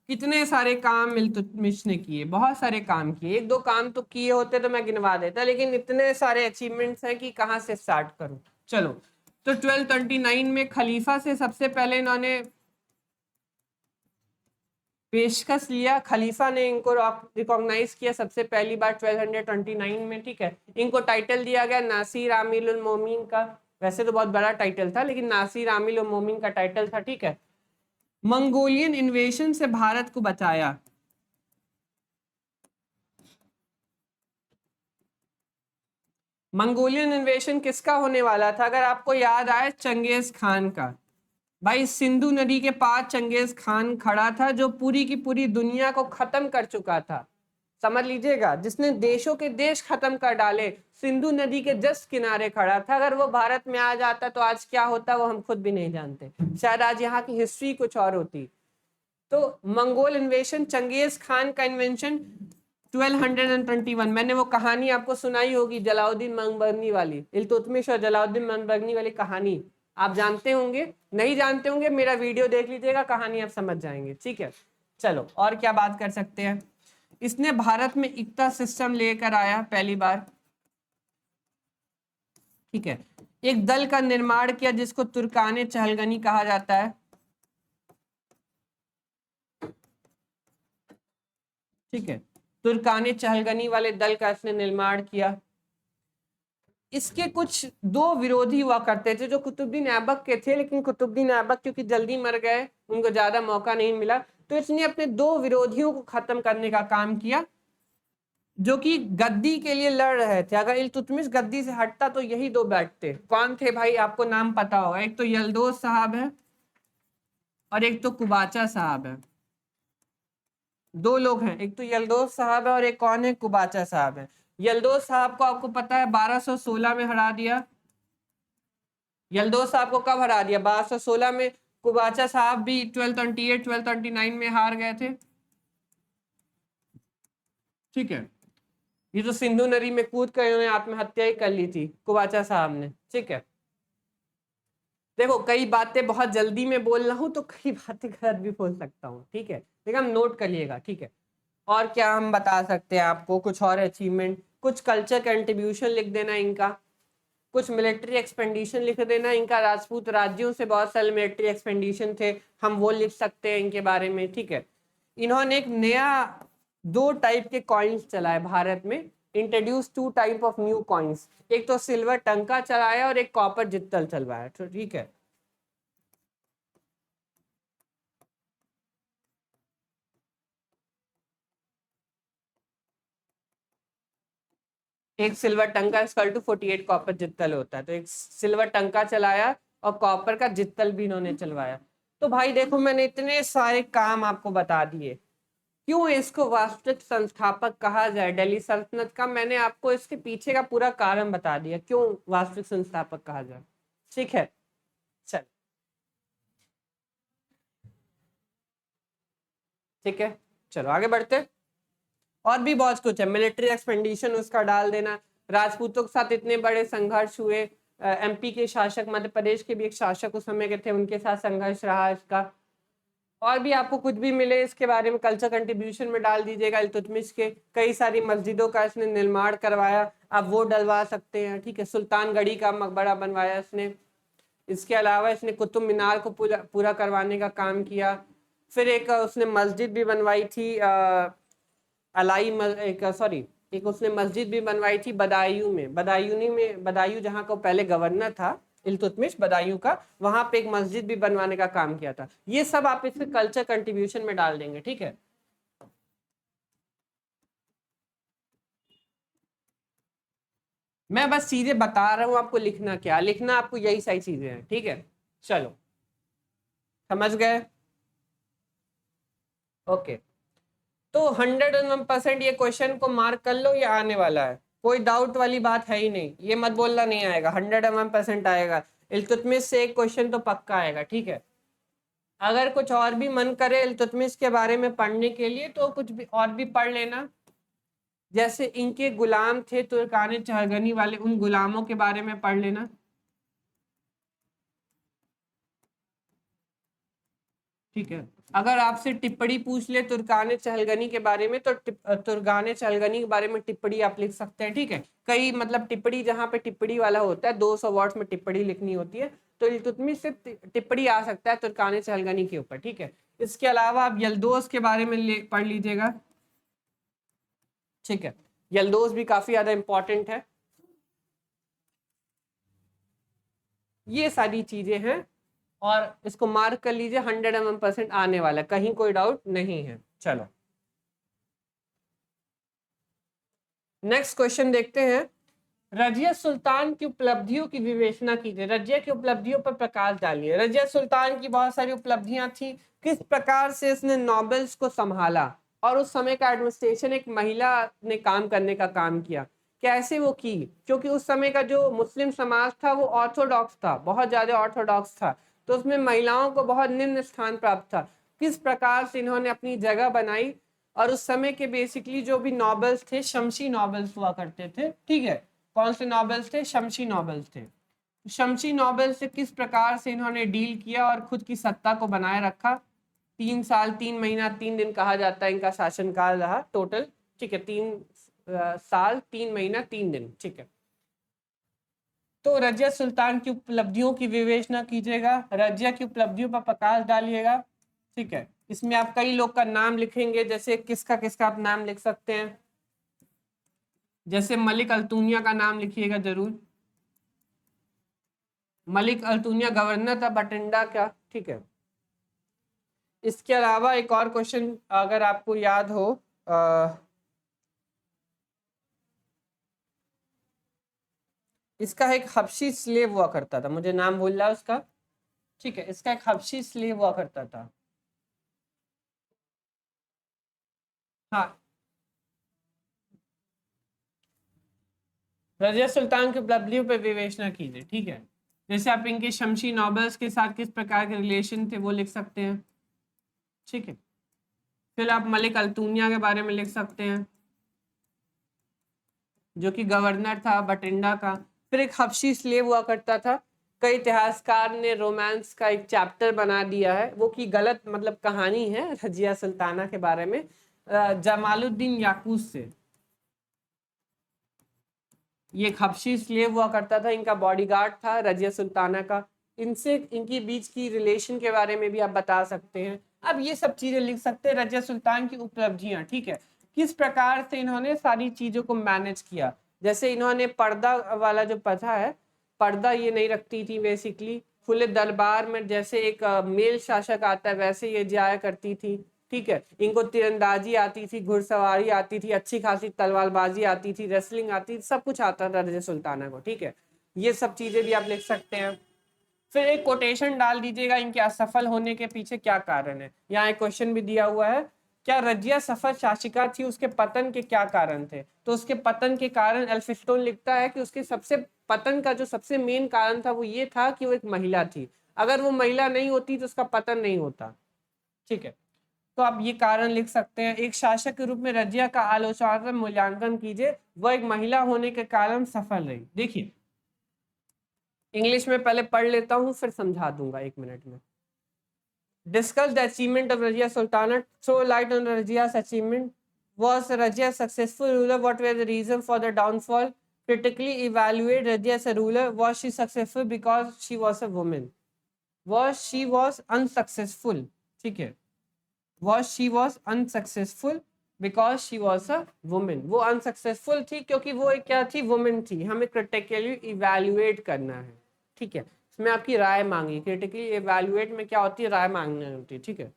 कितने सारे काम इल्तुतमिश ने किए, बहुत सारे काम किए, एक दो काम तो किए होते तो मैं गिनवा देता, लेकिन इतने सारे अचीवमेंट्स हैं कि कहाँ से स्टार्ट करूं। चलो, तो 1229 में खलीफा से सबसे पहले इन्होंने पेशकश लिया, खलीफा ने इनको रिकॉग्नाइज किया सबसे पहली बार 1229 में, ठीक है। इनको टाइटल दिया गया नासिर आमिल उल मोमिन का, वैसे तो बहुत बड़ा टाइटल था लेकिन नासिर आमिल उल मोमिन का टाइटल था, ठीक है। मंगोलियन इन्वेशन से भारत को बचाया, मंगोलियन इन्वेशन किसका होने वाला था, अगर आपको याद आए, चंगेज खान का। भाई सिंधु नदी के पास चंगेज खान खड़ा था जो पूरी की पूरी दुनिया को खत्म कर चुका था, समझ लीजिएगा, जिसने देशों के देश खत्म कर डाले, सिंधु नदी के जस्ट किनारे खड़ा था। अगर वो भारत में आ जाता तो आज क्या होता वो हम खुद भी नहीं जानते, शायद आज यहाँ की हिस्ट्री कुछ और होती। तो मंगोल इन्वेशन, चंगेज खान का इन्वेंशन 1221, मैंने वो कहानी आपको सुनाई होगी जलाउद्दीन मंगबरनी वाली, इल्तुतमिश और जलाउद्दीन मंगबरनी वाली कहानी, आप जानते होंगे, नहीं जानते होंगे मेरा वीडियो देख लीजिएगा, कहानी आप समझ जाएंगे, ठीक है। चलो और क्या बात कर सकते हैं, इसने भारत में इक्ता सिस्टम लेकर आया पहली बार, ठीक है। एक दल का निर्माण किया जिसको तुर्काने चहलगनी कहा जाता है, ठीक है। तुर्कान चहलगनी वाले दल का इसने निर्माण किया। इसके कुछ दो विरोधी हुआ करते थे जो कुतुबुद्दीन ऐबक के थे, लेकिन कुतुबुद्दीन ऐबक क्योंकि जल्दी मर गए, उनको ज्यादा मौका नहीं मिला, तो इसने अपने दो विरोधियों को खत्म करने का काम किया जो कि गद्दी के लिए लड़ रहे थे। अगर इल्तुतमिश गद्दी से हटता तो यही दो बैठते। कौन थे भाई, आपको नाम पता होगा, एक तो यल्दोज साहब है और एक तो कुबाचा साहब है। दो लोग हैं, एक तो यल्दोज साहब है और एक कौन है, कुबाचा साहब है। यल्दोज साहब को आपको पता है 1216 में हरा दिया। यल्दोज साहब को कब हरा दिया, 1216 में। कुबाचा साहब भी 1228 1239 में हार गए थे। ठीक है, ये तो सिंधु नदी में कूद कर इन्होंने आत्महत्या ही कर ली थी कुबाचा साहब ने। ठीक है, देखो कई बातें बहुत जल्दी में बोल रहा हूं तो कई बातें गलत भी बोल सकता हूँ। ठीक है, लेकिन हम नोट कर लिएगा। ठीक है, और क्या हम बता सकते हैं आपको, कुछ और अचीवमेंट, कुछ कल्चर कंट्रीब्यूशन लिख देना इनका, कुछ मिलिट्री एक्सपेंडिशन लिख देना इनका। राजपूत राज्यों से बहुत सारे मिलिट्री एक्सपेंडिशन थे, हम वो लिख सकते हैं इनके बारे में। ठीक है, इन्होंने एक नया दो टाइप के कॉइन्स चलाए भारत में, introduce two type of new coins. एक तो सिल्वर टंका चलाया और एक कॉपर जित्तल चलवाया। तो ठीक है, एक सिल्वर टंका इक्वल टू 48 कॉपर जित्तल होता है। तो एक सिल्वर टंका चलाया और कॉपर का जित्तल भी इन्होंने चलवाया। तो भाई देखो मैंने इतने सारे काम आपको बता दिए। क्यों इसको वास्तविक संस्थापक कहा जाए दिल्ली सल्तनत का, मैंने आपको इसके पीछे का पूरा कारण बता दिया क्यों वास्तविक संस्थापक कहा जाए। ठीक है, चल ठीक है, चलो आगे बढ़ते। और भी बहुत कुछ है, मिलिट्री एक्सपेंडिशन उसका डाल देना, राजपूतों के साथ इतने बड़े संघर्ष हुए, एमपी के शासक, मध्य प्रदेश के भी एक शासक उस समय के थे, उनके साथ संघर्ष रहा इसका। और भी आपको कुछ भी मिले इसके बारे में कल्चर कंट्रीब्यूशन में डाल दीजिएगा। इल्तुतमिश के कई सारी मस्जिदों का इसने निर्माण करवाया, आप वो डलवा सकते हैं। ठीक है, सुल्तानगढ़ी का मकबरा बनवाया इसने। इसके अलावा इसने कुतुब मीनार को पूरा करवाने का काम किया। फिर एक उसने मस्जिद भी बनवाई थी, एक उसने मस्जिद भी बनवाई थी बदायूं में, बदायूं जहाँ का पहले गवर्नर था इल्तुतमिश, बदायूं का, वहां पे एक मस्जिद भी बनवाने का काम किया था। ये सब आप इसके कल्चर कंट्रीब्यूशन में डाल देंगे। ठीक है, मैं बस चीजें बता रहा हूं आपको, लिखना क्या लिखना, आपको यही सारी चीजें हैं। ठीक है, चलो समझ गए। ओके, तो 101% ये क्वेश्चन को मार्क कर लो, ये आने वाला है, कोई डाउट वाली बात है ही नहीं। ये मत बोलना नहीं आएगा, 101% आएगा। इल्तुतमिश से एक क्वेश्चन तो पक्का आएगा। ठीक है, अगर कुछ और भी मन करे इल्तुतमिश के बारे में पढ़ने के लिए तो कुछ भी और भी पढ़ लेना। जैसे इनके गुलाम थे तुर्कान चहलगनी वाले, उन गुलामों के बारे में पढ़ लेना। ठीक है, अगर आपसे टिप्पणी पूछ ले तुर्कान चहलगनी के बारे में तो तुर्कान चहलगनी के बारे में टिप्पणी आप लिख सकते हैं। ठीक है, कई मतलब टिप्पणी, जहाँ पे टिप्पणी वाला होता है 200 वर्ड्स में टिप्पणी लिखनी होती है, तो इल्तुतमिश से टिप्पणी आ सकता है तुर्कान चहलगनी के ऊपर। ठीक है, इसके अलावा आप यल्दोज के बारे में पढ़ लीजिएगा। ठीक है, यल्दोज भी काफी ज्यादा इंपॉर्टेंट है। ये सारी चीजें हैं और इसको मार्क कर लीजिए, 101% आने वाला, कहीं कोई डाउट नहीं है। चलो नेक्स्ट क्वेश्चन देखते हैं। रजिया सुल्तान की उपलब्धियों की विवेचना कीजिए। रजिया की उपलब्धियों पर प्रकाश डालिए। रजिया सुल्तान की बहुत सारी उपलब्धियां थी, किस प्रकार से इसने नॉबेल्स को संभाला, और उस समय का एडमिनिस्ट्रेशन एक महिला ने काम करने का काम किया, कैसे वो की, क्योंकि उस समय का जो मुस्लिम समाज था वो ऑर्थोडॉक्स था, बहुत ज्यादा ऑर्थोडॉक्स था, तो उसमें महिलाओं को बहुत निम्न स्थान प्राप्त था। किस प्रकार से इन्होंने अपनी जगह बनाई, और उस समय के बेसिकली जो भी नॉबल्स थे, शमसी नॉबल्स हुआ करते थे। ठीक है, कौन से नॉबल्स थे, शमसी नॉबल्स थे। शमसी नॉबल से किस प्रकार से इन्होंने डील किया और खुद की सत्ता को बनाए रखा। 3 साल 3 महीना 3 दिन कहा जाता है इनका शासनकाल रहा टोटल। ठीक है, 3 साल 3 महीना 3 दिन। ठीक है, तो रजिया सुल्तान की उपलब्धियों की विवेचना कीजिएगा, रजिया की उपलब्धियों पर प्रकाश डालिएगा। ठीक है। इसमें आप कई लोग का नाम लिखेंगे, जैसे किसका किसका आप नाम लिख सकते हैं, जैसे मलिक अल्तुनिया का नाम लिखिएगा जरूर। मलिक अल्तुनिया गवर्नर था बटिंडा का, ठीक है। इसके अलावा एक और क्वेश्चन अगर आपको याद हो, इसका एक हबशी स्लेव हुआ करता था, मुझे नाम भूल रहा है उसका, ठीक है। इसका एक हबशी स्लेव हुआ करता था। हाँ, रजिया सुल्तान की उपलब्धियों पर विवेचना कीजिए, ठीक है। जैसे आप इनके शमशी नोबल्स के साथ किस प्रकार के रिलेशन थे वो लिख सकते हैं, ठीक है। फिर आप मलिक अल्तुनिया के बारे में लिख सकते हैं, जो कि गवर्नर था बटिंडा का। फिर एक हबशी स्लेव हुआ करता था, कई इतिहासकार ने रोमांस का एक चैप्टर बना दिया है, वो की गलत मतलब कहानी है रजिया सुल्ताना के बारे में, जमालुद्दीन याकूत से। ये एक हबशी स्लेव हुआ करता था, इनका बॉडीगार्ड था रजिया सुल्ताना का। इनसे इनकी बीच की रिलेशन के बारे में भी आप बता सकते हैं। अब ये सब चीजें लिख सकते हैं, रजिया सुल्तान की उपलब्धियां, ठीक है। किस प्रकार से इन्होंने सारी चीजों को मैनेज किया, जैसे इन्होंने पर्दा वाला जो प्रथा है, पर्दा ये नहीं रखती थी बेसिकली। खुले दरबार में जैसे एक मेल शासक आता है वैसे ये जाया करती थी, ठीक है। इनको तीरंदाजी आती थी, घुड़सवारी आती थी, अच्छी खासी तलवारबाजी आती थी, रेसलिंग आती थी, सब कुछ आता था रजिया सुल्ताना को, ठीक है। ये सब चीजें भी आप लिख सकते हैं। फिर एक कोटेशन डाल दीजिएगा, इनके असफल होने के पीछे क्या कारण है। यहाँ एक क्वेश्चन भी दिया हुआ है, क्या रजिया सफल शासिका थी, उसके पतन के क्या कारण थे। तो उसके पतन के कारण एल्फिस्टोन लिखता है कि उसके सबसे पतन का जो सबसे मेन कारण था वो ये था कि वो एक महिला थी, अगर वो महिला नहीं होती तो उसका पतन नहीं होता, ठीक है। तो आप ये कारण लिख सकते हैं। एक शासक के रूप में रजिया का आलोचनात्मक मूल्यांकन कीजिए, वह एक महिला होने के कारण सफल रही। देखिए इंग्लिश में पहले पढ़ लेता हूँ फिर समझा दूंगा 1 मिनट में। Discuss the achievement of Razia Sultanate. Throw light on Razia's achievement. Was Razia a successful ruler? What were the reasons for the downfall? Critically evaluate Razia as a ruler. Was she successful because she was a woman? Was unsuccessful, ठीक है। she was unsuccessful because she was a woman. वो unsuccessful थी क्योंकि वो एक क्या थी, woman थी। हमें critically evaluate करना है, ठीक है। इसमें आपकी राय मांगी, critically evaluate में क्या होती है, राय मांगनी होती है, ठीक है।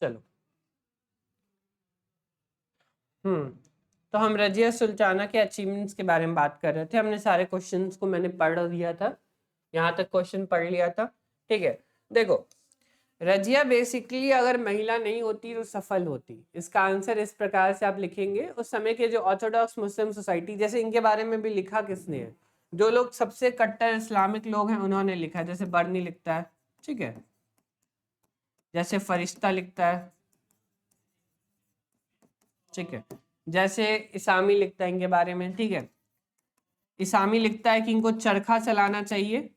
चलो तो हम रजिया सुल्ताना के अचीवमेंट्स के बारे में बात कर रहे थे। हमने सारे क्वेश्चंस को मैंने पढ़ दिया था, यहाँ तक क्वेश्चन पढ़ लिया था, ठीक है। देखो रजिया बेसिकली अगर महिला नहीं होती तो सफल होती। इसका आंसर इस प्रकार से आप लिखेंगे, उस समय के जो ऑर्थोडॉक्स मुस्लिम सोसाइटी, जैसे इनके बारे में भी लिखा किसने है, जो लोग सबसे कट्टर इस्लामिक लोग हैं उन्होंने लिखा है। जैसे बर्नी लिखता है, ठीक है, जैसे फरिश्ता लिखता है, ठीक है, जैसे इसामी लिखता है इनके बारे में, ठीक है। इसामी लिखता है कि इनको चरखा चलाना चाहिए,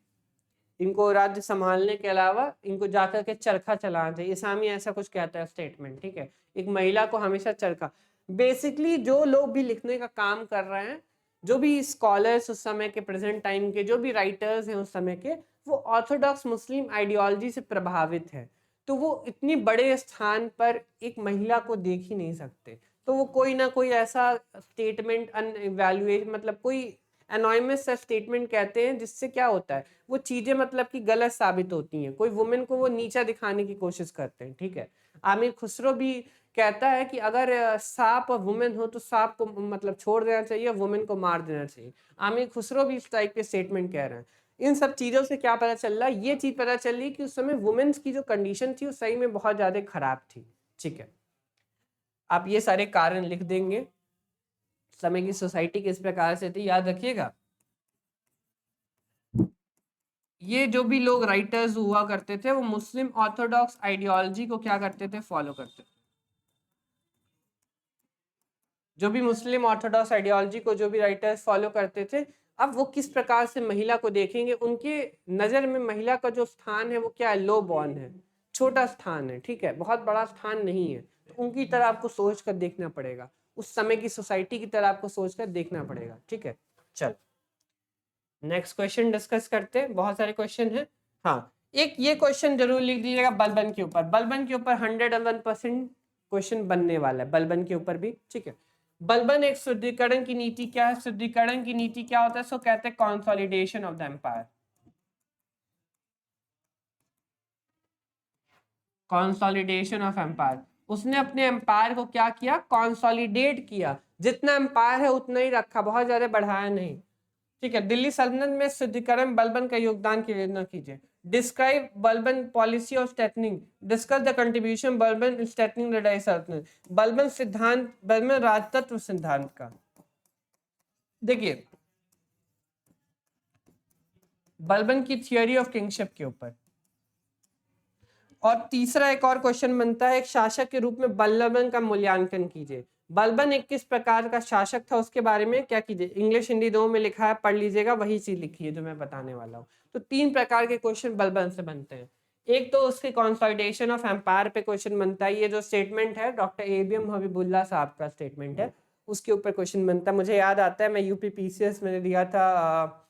इनको राज्य संभालने के अलावा इनको जाकर के चरखा चलाना चाहिए। इसामी ऐसा कुछ कहता है स्टेटमेंट, ठीक है। एक महिला को हमेशा चरखा, बेसिकली जो लोग भी लिखने का काम कर रहे हैं, जो भी स्कॉलर्स उस समय के, प्रेजेंट टाइम के जो भी राइटर्स हैं उस समय के, वो ऑर्थोडॉक्स मुस्लिम आइडियोलॉजी से प्रभावित है। तो वो इतनी बड़े स्थान पर एक महिला को देख ही नहीं सकते, तो वो कोई ना कोई ऐसा स्टेटमेंट अनइवैल्यूएट, मतलब कोई एनॉनिमस स्टेटमेंट कहते हैं, जिससे क्या होता है वो चीजें मतलब कि गलत साबित होती हैं, कोई वुमेन को वो नीचा दिखाने की कोशिश करते हैं, ठीक है। आमिर खुसरो भी कहता है कि अगर सांप और वुमेन हो तो सांप को मतलब छोड़ देना चाहिए, वुमेन को मार देना चाहिए। आमिर खुसरो भी इस टाइप के स्टेटमेंट कह रहे हैं। इन सब चीजों से क्या पता चल रहा है, ये चीज पता चल रही कि उस समय वुमेन्स की जो कंडीशन थी वो सही में बहुत ज्यादा खराब थी, ठीक है। आप ये सारे कारण लिख देंगे। समय की सोसाइटी किस प्रकार से थी याद रखिएगा। ये जो भी लोग राइटर्स हुआ करते थे वो मुस्लिम ऑर्थोडॉक्स आइडियोलॉजी को क्या करते थे, फॉलो करते थे। जो भी मुस्लिम ऑर्थोडॉक्स आइडियोलॉजी को जो भी राइटर्स फॉलो करते थे, अब वो किस प्रकार से महिला को देखेंगे, उनके नजर में महिला का जो स्थान है वो क्या है, लो बॉर्न है, छोटा स्थान है, ठीक है, बहुत बड़ा स्थान नहीं है। तो उनकी तरह आपको सोच कर देखना पड़ेगा, उस समय की सोसाइटी की तरह आपको सोच कर देखना पड़ेगा, ठीक है। चल नेक्स्ट क्वेश्चन डिस्कस करते हैं, बहुत सारे क्वेश्चन हैं। हाँ, एक ये क्वेश्चन जरूर लिख दीजिएगा बलबन के ऊपर, बलबन के ऊपर 101% क्वेश्चन बनने वाला है, बलबन के ऊपर भी, ठीक है। बलबन एक शुद्धिकरण की नीति क्या है? शुद्धिकरण की नीति क्या होता है? सो कहते हैं consolidation of the empire, consolidation of empire. उसने अपने एम्पायर को क्या किया? कंसोलिडेट किया, जितना एम्पायर है उतना ही रखा, बहुत ज्यादा बढ़ाया नहीं, ठीक है। दिल्ली सल्तनत में शुद्धिकरण बलबन का योगदान की विवेचना कीजिए। Describe Balban policy of straightening, discuss the contribution Balban in straightening the Delhi सल्तनत, बलबन सिद्धांत, बलबन राजतत्व सिद्धांत का। देखिए बलबन की थियोरी ऑफ किंगशिप के ऊपर। और तीसरा एक और क्वेश्चन बनता है, एक शासक के रूप में बलबन का मूल्यांकन कीजिए। बलबन एक किस प्रकार का शासक था उसके बारे में क्या कीजिए? इंग्लिश हिंदी दो में लिखा है, पढ़ लीजिएगा, वही चीज लिखिए जो मैं बताने वाला हूँ। तो 3 प्रकार के क्वेश्चन बलबन से बनते हैं। एक तो उसके कंसोलिडेशन ऑफ एम्पायर पे क्वेश्चन बनता है, ये जो स्टेटमेंट है डॉक्टर एबीएम हबीबुल्ला साहब का स्टेटमेंट है, उसके ऊपर क्वेश्चन बनता है। मुझे याद आता है मैं यूपीपीसीएस में दिया था,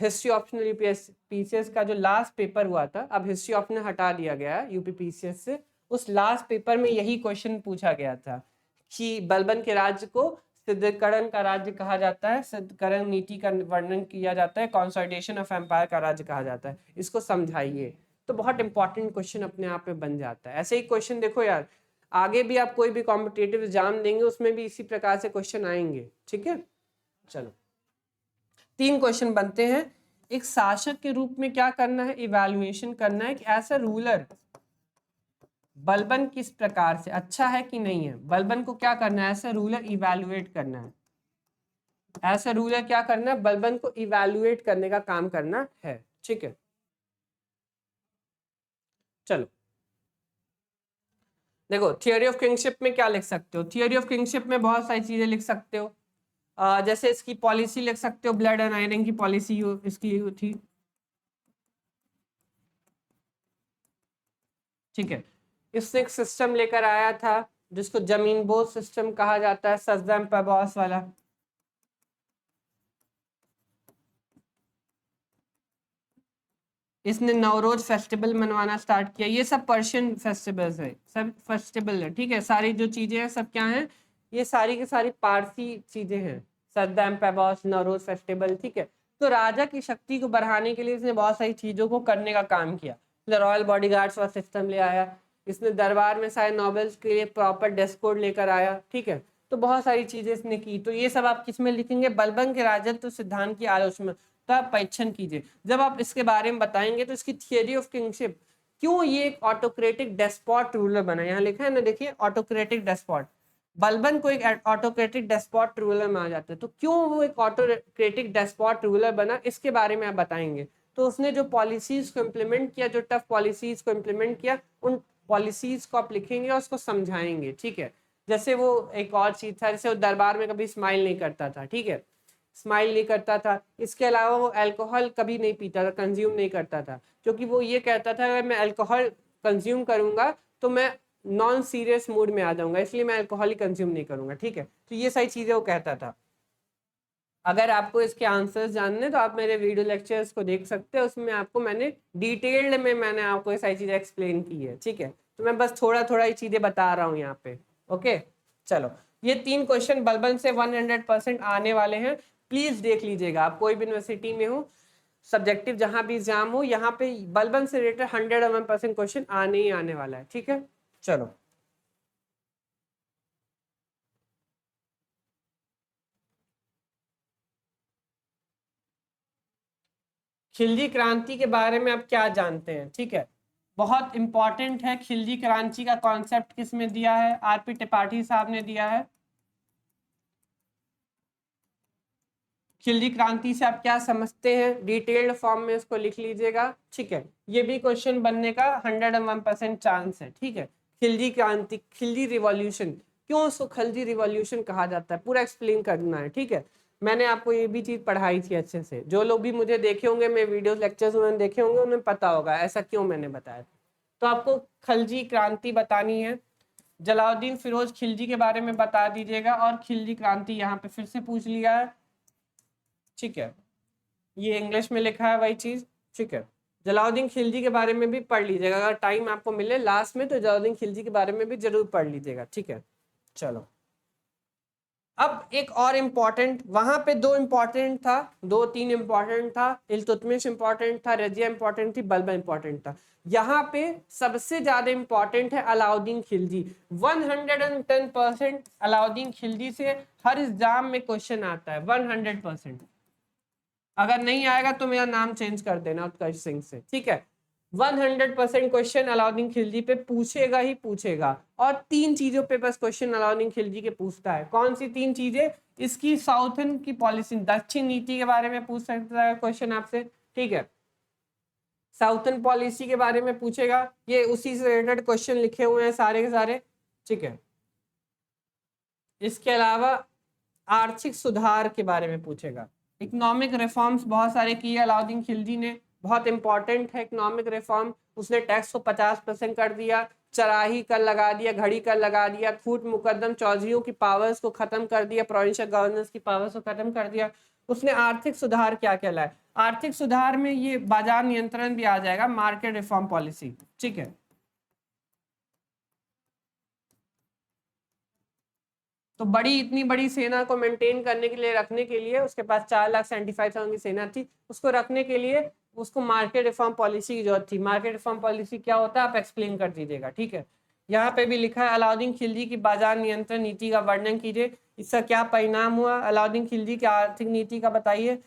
हिस्ट्री ऑप्शनल यूपीपीसीएस का जो लास्ट पेपर हुआ था, अब हिस्ट्री ऑप्शनल हटा दिया गया है यूपीपीसीएस से, उस लास्ट पेपर में यही क्वेश्चन पूछा गया था कि बलबन के राज्य को सिद्धकरण का राज्य कहा जाता है, सिद्धकरण नीति का वर्णन किया जाता है, कंसोलिडेशन ऑफ एम्पायर का राज्य कहा जाता है, इसको समझाइए। तो बहुत इंपॉर्टेंट क्वेश्चन अपने आप में बन जाता है। ऐसे ही क्वेश्चन देखो यार, आगे भी आप कोई भी कॉम्पिटिटिव एग्जाम देंगे उसमें भी इसी प्रकार से क्वेश्चन आएंगे, ठीक है। चलो 3 क्वेश्चन बनते हैं। एक शासक के रूप में क्या करना है? इवैल्यूएशन करना है कि ऐसा रूलर बलबन किस प्रकार से अच्छा है कि नहीं है। बलबन को क्या करना है? ऐसा रूलर इवैल्यूएट करना है। ऐसा रूलर क्या करना है? बलबन को इवैल्यूएट करने का काम करना है, ठीक है। चलो देखो थियोरी ऑफ किंगशिप में क्या लिख सकते हो? थियोरी ऑफ किंगशिप में बहुत सारी चीजें लिख सकते हो, जैसे इसकी पॉलिसी लिख सकते हो, ब्लड एंड आयरन की पॉलिसी इसकी थी, ठीक है। इसने एक सिस्टम लेकर आया था जिसको जमीन बोझ सिस्टम कहा जाता है, सजदम पैबॉस वाला। इसने नवरोज फेस्टिवल मनवाना स्टार्ट किया। ये सब पर्शियन फेस्टिवल्स है, सब फेस्टिवल है, ठीक है। सारी जो चीजें हैं सब क्या हैं? ये सारी की सारी पारसी चीजें हैं, सद्दाम पैबॉस, नवरोज फेस्टिवल, ठीक है। तो राजा की शक्ति को बढ़ाने के लिए इसने बहुत सारी चीजों को करने का काम किया। रॉयल बॉडीगार्ड्स वाला सिस्टम ले आया, इसने दरबार में सारे नॉवेल्स के लिए प्रॉपर ड्रेस कोड लेकर आया, ठीक है। तो बहुत सारी चीजें इसने की। तो ये सब आप किस में लिखेंगे? बलबन के राजत्व सिद्धांत की आलोचना। तो आप परीक्षण कीजिए, जब आप इसके बारे में बताएंगे तो इसकी थियोरी ऑफ किंगशिप, क्यों ये एक ऑटोक्रेटिक डेस्पॉट रूलर बना, यहाँ लिखा है ना, देखिए ऑटोक्रेटिक डेस्पॉट। बलबन को एक ऑटोक्रेटिक डेस्पॉट रूलर माना जाता है, तो क्यों वो एक ऑटोक्रेटिक डेस्पॉट रूलर बना, इसके बारे में आप बताएंगे। तो उसने जो पॉलिसीज को इम्प्लीमेंट किया, जो टफ पॉलिसीज को इम्प्लीमेंट किया, उन पॉलिसीज को आप लिखेंगे और उसको समझाएंगे, ठीक है। जैसे वो एक और चीज था, जैसे वो दरबार में कभी स्माइल नहीं करता था, ठीक है, स्माइल नहीं करता था। इसके अलावा वो अल्कोहल कभी नहीं पीता था, कंज्यूम नहीं करता था, क्योंकि वो ये कहता था अगर मैं अल्कोहल कंज्यूम करूंगा तो मैं नॉन सीरियस मूड में आ जाऊंगा, इसलिए मैं अल्कोहल ही कंज्यूम नहीं करूंगा, ठीक है। तो ये सारी चीजें वो कहता था। अगर आपको इसके आंसर्स जानने तो आप मेरे वीडियो लेक्चर्स को देख सकते हैं, उसमें आपको मैंने डिटेल्ड में मैंने आपको ये सारी चीजें एक्सप्लेन की है, ठीक है। तो मैं बस थोड़ा थोड़ा ही चीजें बता रहा हूँ यहाँ पे, ओके। चलो ये 3 क्वेश्चन बलबन से 100% आने वाले हैं, प्लीज देख लीजिएगा। आप कोई भी यूनिवर्सिटी में हो, सब्जेक्टिव जहां भी एग्जाम हो, यहाँ पे बलबन से रिलेटेड 101% क्वेश्चन आने ही आने वाला है, ठीक है। चलो खिलजी क्रांति के बारे में आप क्या जानते हैं? ठीक है, बहुत इंपॉर्टेंट है। खिलजी क्रांति का कॉन्सेप्ट किसने दिया है? आरपी त्रिपाठी साहब ने दिया है। खिलजी क्रांति से आप क्या समझते हैं, डिटेल्ड फॉर्म में उसको लिख लीजिएगा, ठीक है। ये भी क्वेश्चन बनने का 101% चांस है, ठीक है। खिलजी क्रांति, खिलजी रिवॉल्यूशन, क्यों उसको खिलजी रिवॉल्यूशन कहा जाता है, पूरा एक्सप्लेन करना है, ठीक है। मैंने आपको ये भी चीज पढ़ाई थी अच्छे से, जो लोग भी मुझे देखे होंगे, मैं वीडियो लेक्चर्स उन्होंने देखे होंगे, उन्हें पता होगा ऐसा क्यों मैंने बताया। तो आपको खिलजी क्रांति बतानी है। जलाउद्दीन फिरोज खिलजी के बारे में बता दीजिएगा, और खिलजी क्रांति यहाँ पे फिर से पूछ लिया है, ठीक है। ये इंग्लिश में लिखा है वही चीज, ठीक है। जलालुद्दीन खिलजी के बारे में भी पढ़ लीजिएगा, अगर टाइम आपको मिले लास्ट में तो जलालुद्दीन खिलजी के बारे में भी जरूर पढ़ लीजिएगा, ठीक है। चलो अब एक और इम्पोर्टेंट, वहां पे दो इम्पोर्टेंट था, दो तीन इम्पोर्टेंट था, इल्तुतमिश इम्पोर्टेंट था, रजिया इम्पोर्टेंट थी, बल्बा इम्पोर्टेंट था। यहाँ पे सबसे ज्यादा इम्पोर्टेंट है अलाउद्दीन खिलजी। 110% अलाउद्दीन खिलजी से हर एग्जाम में क्वेश्चन आता है, 100%। अगर नहीं आएगा तो मेरा नाम चेंज कर देना उत्कर्ष सिंह से, ठीक है। 100% क्वेश्चन अलाउद्दीन खिलजी पे पूछेगा ही पूछेगा। और तीन चीजों पे बस क्वेश्चन अलाउद्दीन खिलजी के पूछता है। कौन सी तीन चीजें? इसकी साउथर्न की पॉलिसी, दक्षिण नीति के बारे में पूछ सकता है क्वेश्चन आपसे, ठीक है। साउथर्न पॉलिसी के बारे में पूछेगा, ये उसी से रिलेटेड क्वेश्चन लिखे हुए हैं सारे के सारे, ठीक है। इसके अलावा आर्थिक सुधार के बारे में पूछेगा। इकोनॉमिक रिफॉर्म्स बहुत सारे किए अलाउद्दीन खिलजी ने, बहुत इंपॉर्टेंट है इकोनॉमिक रिफॉर्म। उसने टैक्स को 50% कर दिया, चराही कर लगा दिया, घड़ी कर लगा दिया, खूट मुकदम चौधरियों की पावर्स को खत्म कर दिया, प्रोविंशियल गवर्नेंस की पावर्स को खत्म कर दिया। उसने आर्थिक सुधार क्या क्या लाया? आर्थिक सुधार में ये बाजार नियंत्रण भी आ जाएगा, मार्केट रिफॉर्म पॉलिसी, ठीक है। तो बड़ी, इतनी बड़ी सेना को मेंटेन करने के लिए, रखने के लिए, उसके पास 4,75,000 की सेना थी, उसको रखने के लिए उसको मार्केट रिफॉर्म पॉलिसी की जरूरत थी। मार्केट रिफॉर्म पॉलिसी क्या होता है आप एक्सप्लेन कर दीजिएगा, ठीक है। यहाँ पे भी लिखा है अलाउद्दीन खिलजी की बाजार नियंत्रण नीति का वर्णन कीजिए, इसका क्या परिणाम हुआ। अलाउद्दीन खिलजी की आर्थिक नीति का बताइए,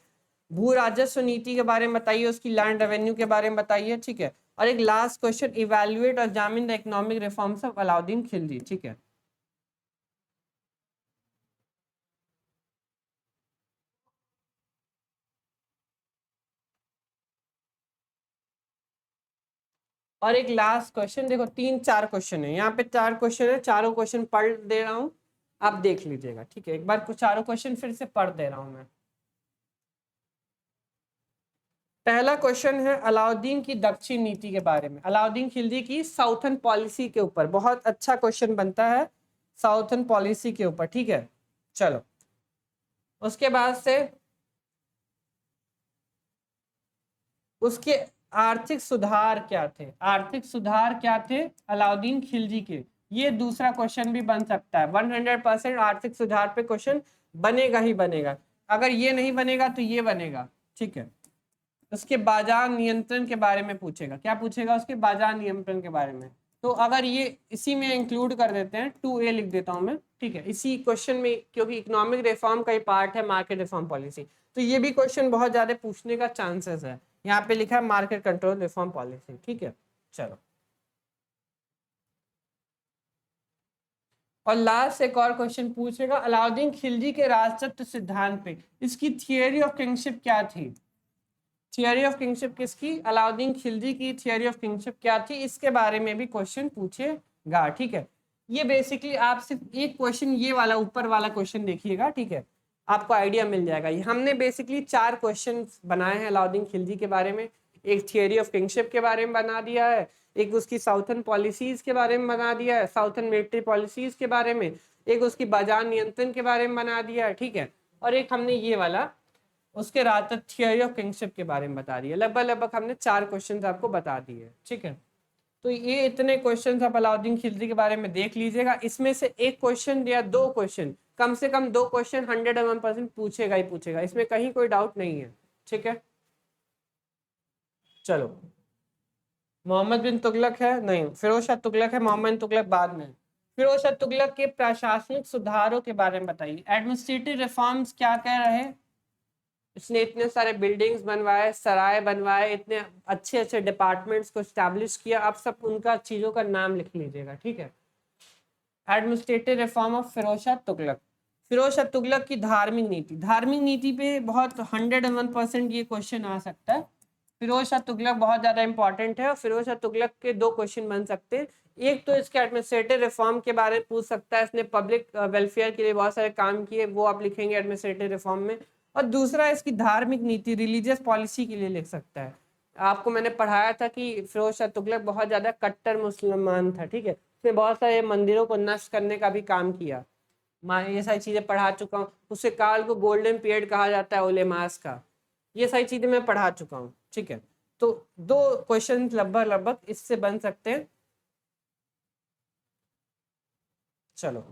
भू राजस्व नीति के बारे में बताइए, उसकी लैंड रेवेन्यू के बारे में बताइए, ठीक है। और एक लास्ट क्वेश्चन, इवेल्युएट और examine the economic reforms of Alauddin Khilji, ठीक है। और एक लास्ट क्वेश्चन, देखो तीन चार क्वेश्चन है यहाँ पे, चार क्वेश्चन है, चारों क्वेश्चन पढ़ दे रहा हूँ, आप देख लीजिएगा, ठीक है। एक बार कुछ चारों क्वेश्चन फिर से पढ़ दे रहा हूँ मैं। पहला क्वेश्चन है अलाउद्दीन की दक्षिण नीति के बारे में, अलाउद्दीन खिलजी की साउथर्न पॉलिसी के ऊपर, बहुत अच्छा क्वेश्चन बनता है साउथर्न पॉलिसी के ऊपर, ठीक है। चलो उसके बाद से उसके आर्थिक सुधार क्या थे, आर्थिक सुधार क्या थे अलाउद्दीन खिलजी के, ये दूसरा क्वेश्चन भी बन सकता है। 100% आर्थिक सुधार पे क्वेश्चन बनेगा ही बनेगा। अगर ये नहीं बनेगा तो ये बनेगा, ठीक है। उसके बाजार नियंत्रण के बारे में पूछेगा, क्या पूछेगा? उसके बाजार नियंत्रण के बारे में। तो अगर ये इसी में इंक्लूड कर देते हैं, 2A लिख देता हूं मैं, ठीक है, इसी क्वेश्चन में, क्योंकि इकोनॉमिक रिफॉर्म का ही पार्ट है मार्केट रिफॉर्म पॉलिसी, तो ये भी क्वेश्चन बहुत ज्यादा पूछने का चांसेस है। यहाँ पे लिखा है मार्केट कंट्रोल रिफॉर्म पॉलिसी, ठीक है। चलो और लास्ट एक और क्वेश्चन पूछेगा अलाउद्दीन खिलजी के राजतत्व सिद्धांत पे, इसकी थियरी ऑफ किंगशिप क्या थी। थियरी ऑफ किंगशिप किसकी? अलाउद्दीन खिलजी की थियरी ऑफ किंगशिप क्या थी, इसके बारे में भी क्वेश्चन पूछेगा, ठीक है। ये बेसिकली आप सिर्फ एक क्वेश्चन, ये वाला ऊपर वाला क्वेश्चन देखिएगा, ठीक है, आपको आइडिया मिल जाएगा। हमने बेसिकली 4 क्वेश्चन बनाए हैं अलाउद्दीन खिलजी के बारे में। एक थियरी ऑफ किंगशिप के बारे में बना दिया है, एक उसकी साउथर्न पॉलिसीज के बारे में बना दिया है, साउथर्न मिलिट्री पॉलिसीज के बारे में, एक उसकी बाजार नियंत्रण के बारे में बना दिया है, ठीक है। और एक हमने ये वाला उसके रात थियरी ऑफ किंगशिप के बारे में बता दिया। लगभग लगभग हमने 4 क्वेश्चन आपको बता दिए, ठीक है। तो ये इतने क्वेश्चन आप अलाउद्दीन खिलजी के बारे में देख लीजिएगा। इसमें से एक क्वेश्चन या 2 क्वेश्चन, कम से कम 2 क्वेश्चन 101% पूछेगा ही पूछेगा, इसमें कहीं कोई डाउट नहीं है, ठीक है। चलो मोहम्मद बिन तुगलक है, नहीं फिरोज शाह तुगलक है, मोहम्मद बिन तुगलक बाद में। फिरोज शाह तुगलक के प्रशासनिक सुधारों के बारे में बताइए, एडमिनिस्ट्रेटिव रिफॉर्म्स क्या कह रहे। इसने इतने सारे बिल्डिंग्स बनवाए, सराय बनवाए, इतने अच्छे अच्छे डिपार्टमेंट्स को स्टैब्लिश किया, आप सब उनका चीजों का नाम लिख लीजिएगा, ठीक है। Administrative reform of Firoz Shah Tughlaq. Firoz Shah Tughlaq की धार्मिक नीति, धार्मिक नीति पे बहुत 101% ये क्वेश्चन आ सकता है। फिरोज शाह तुगलक बहुत ज्यादा इंपॉर्टेंट है, और फिरोज शाह तुगलक के 2 क्वेश्चन बन सकते हैं। एक तो इसके एडमिनिस्ट्रेटिव रिफॉर्म के बारे में पूछ सकता है, इसने पब्लिक वेलफेयर के लिए बहुत सारे काम किए, वो आप लिखेंगे एडमिनिस्ट्रेटिव रिफॉर्म में। और दूसरा इसकी धार्मिक नीति, रिलीजियस पॉलिसी के लिए लिख सकता है। आपको मैंने पढ़ाया था कि फिरोज शाह तुगलक बहुत ज्यादा कट्टर मुसलमान था, ठीक है। उसने बहुत सारे मंदिरों को नष्ट करने का भी काम किया, मैं ये सारी चीजें पढ़ा चुका हूँ। उसके काल को गोल्डन पीरियड कहा जाता है उलेमास का, ये सारी चीजें मैं पढ़ा चुका हूँ, ठीक है। तो 2 क्वेश्चन लगभग इससे बन सकते हैं। चलो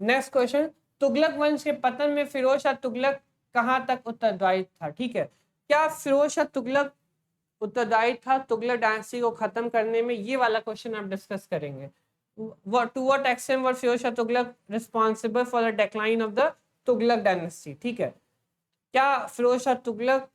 नेक्स्ट क्वेश्चन, तुगलक वंश के पतन में फिरोज शाह तुगलक कहां तक उत्तरदायी था? ठीक है, क्या फिरोज शाह तुगलक उत्तरदायी था तुगलक डायनेस्टी को खत्म करने में? ये वाला क्वेश्चन आप डिस्कस करेंगे। To what extent were Firoz Shah Tughlaq responsible for the decline of the Tughlaq dynasty? ठीक है, क्या फिरोज शाह तुगलक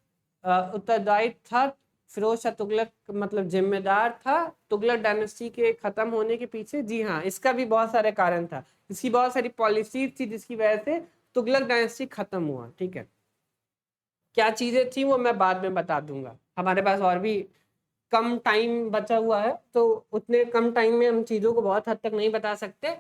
उत्तरदायी था, फिरोज शाह तुगलक मतलब जिम्मेदार था तुगलक डायनेस्टी के खत्म होने के पीछे? जी हाँ, इसका भी बहुत सारे कारण था, इसकी बहुत सारी पॉलिसीज थी जिसकी वजह से तुगलक डायनेस्टी खत्म हुआ। ठीक है, क्या चीजें थी वो मैं बाद में बता दूंगा, हमारे पास और भी कम टाइम बचा हुआ है, तो उतने कम टाइम में हम चीजों को बहुत हद तक नहीं बता सकते।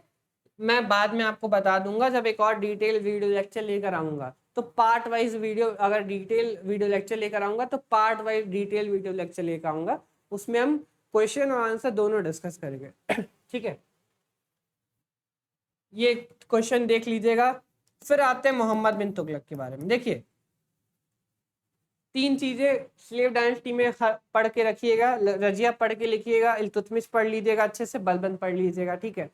मैं बाद में आपको बता दूंगा जब एक और डिटेल वीडियो लेक्चर लेकर आऊंगा, तो पार्ट वाइज वीडियो, अगर डिटेल वीडियो लेक्चर लेकर आऊंगा तो part wise detail video lecture लेकर आऊंगा, उसमें हम क्वेश्चन और आंसर दोनों डिस्कस करेंगे। ठीक है, ये क्वेश्चन देख लीजिएगा। फिर आते हैं मोहम्मद बिन तुगलक के बारे में। देखिए 3 चीजें स्लेव डायनेस्टी में पढ़ के रखिएगा, रजिया पढ़ के लिखिएगा, इल्तुतमिश पढ़ लीजिएगा अच्छे से, बलबन पढ़ लीजिएगा। ठीक है,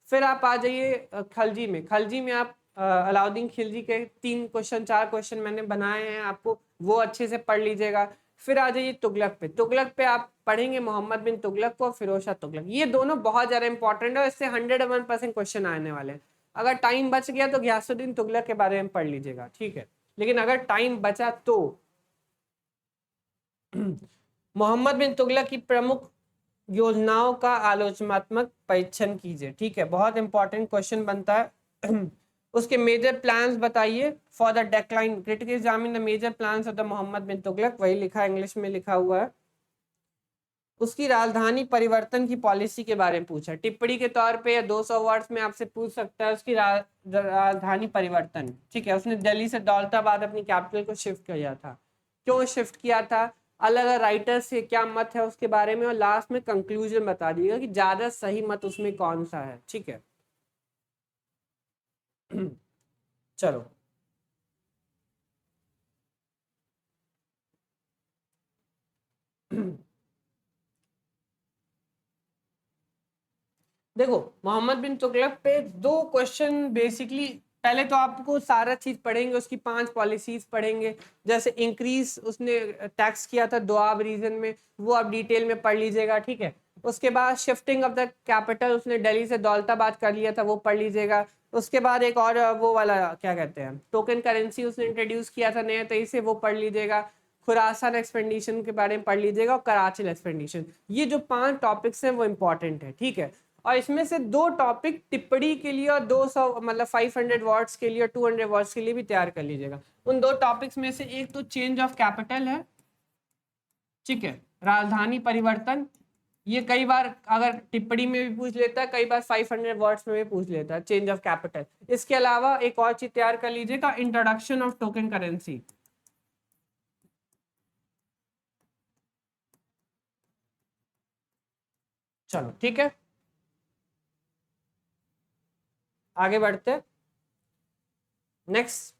फिर आप आ जाइए खलजी में। खलजी में आप अलाउद्दीन खिलजी के 3 क्वेश्चन 4 क्वेश्चन मैंने बनाए हैं आपको, वो अच्छे से पढ़ लीजिएगा। फिर आ जाइए तुगलक पे। तुगलक पे आप पढ़ेंगे मोहम्मद बिन तुगलक को, फिरोज शाह तुगलक। ये दोनों बहुत ज्यादा इंपॉर्टेंट है, इससे 101% क्वेश्चन आने वाले हैं। अगर टाइम बच गया तो गयासुद्दीन तुगलक के बारे में पढ़ लीजिएगा। ठीक है, लेकिन अगर टाइम बचा तो मोहम्मद बिन तुगलक की प्रमुख योजनाओं का आलोचनात्मक परीक्षण कीजिए। ठीक है, बहुत इंपॉर्टेंट क्वेश्चन बनता है। उसके मेजर प्लान्स बताइए for the decline, critical examine the major plans of the Mohammad bin Tughlaq, वही लिखा है, इंग्लिश में लिखा हुआ है। उसकी राजधानी परिवर्तन की पॉलिसी के बारे में पूछा, टिप्पणी के तौर पे या 200 वर्ड्स में आपसे पूछ सकता है उसकी राजधानी परिवर्तन। ठीक है, उसने दिल्ली से दौलताबाद अपनी कैपिटल को शिफ्ट किया था, क्यों शिफ्ट किया था, अलग अलग राइटर्स से क्या मत है उसके बारे में, और लास्ट में कंक्लूजन बता दीजिएगा कि ज्यादा सही मत उसमें कौन सा है। ठीक है, चलो देखो मोहम्मद बिन तुगलक पे 2 क्वेश्चन बेसिकली, पहले तो आपको सारा चीज पढ़ेंगे, उसकी 5 पॉलिसीज पढ़ेंगे। जैसे इंक्रीज उसने टैक्स किया था दोआब रीजन में, वो आप डिटेल में पढ़ लीजिएगा। ठीक है, उसके बाद शिफ्टिंग ऑफ द कैपिटल, उसने दिल्ली से दौलताबाद कर लिया था, वो पढ़ लीजिएगा। उसके बाद एक और वो वाला क्या कहते हैं, टोकन करेंसी उसने इंट्रोड्यूस किया था नए तरीके से, वो पढ़ लीजिएगा। खुरासान एक्सपेंडिशन के बारे में पढ़ लीजिएगा, और कराची एक्सपेंडिशन। ये जो 5 टॉपिक्स हैं वो इंपॉर्टेंट है। ठीक है, और इसमें से 2 टॉपिक टिप्पणी के लिए और 200 मतलब 500 वर्ड्स के लिए और 200 वर्ड्स के लिए भी तैयार कर लीजिएगा। उन 2 टॉपिक्स में से एक तो चेंज ऑफ कैपिटल है, ठीक है, राजधानी परिवर्तन। ये कई बार अगर टिप्पणी में भी पूछ लेता है, कई बार 500 वर्ड्स में भी पूछ लेता है, चेंज ऑफ कैपिटल। इसके अलावा एक और चीज तैयार कर लीजिएगा, इंट्रोडक्शन ऑफ टोकन करेंसी। चलो ठीक है, आगे बढ़ते। नेक्स्ट,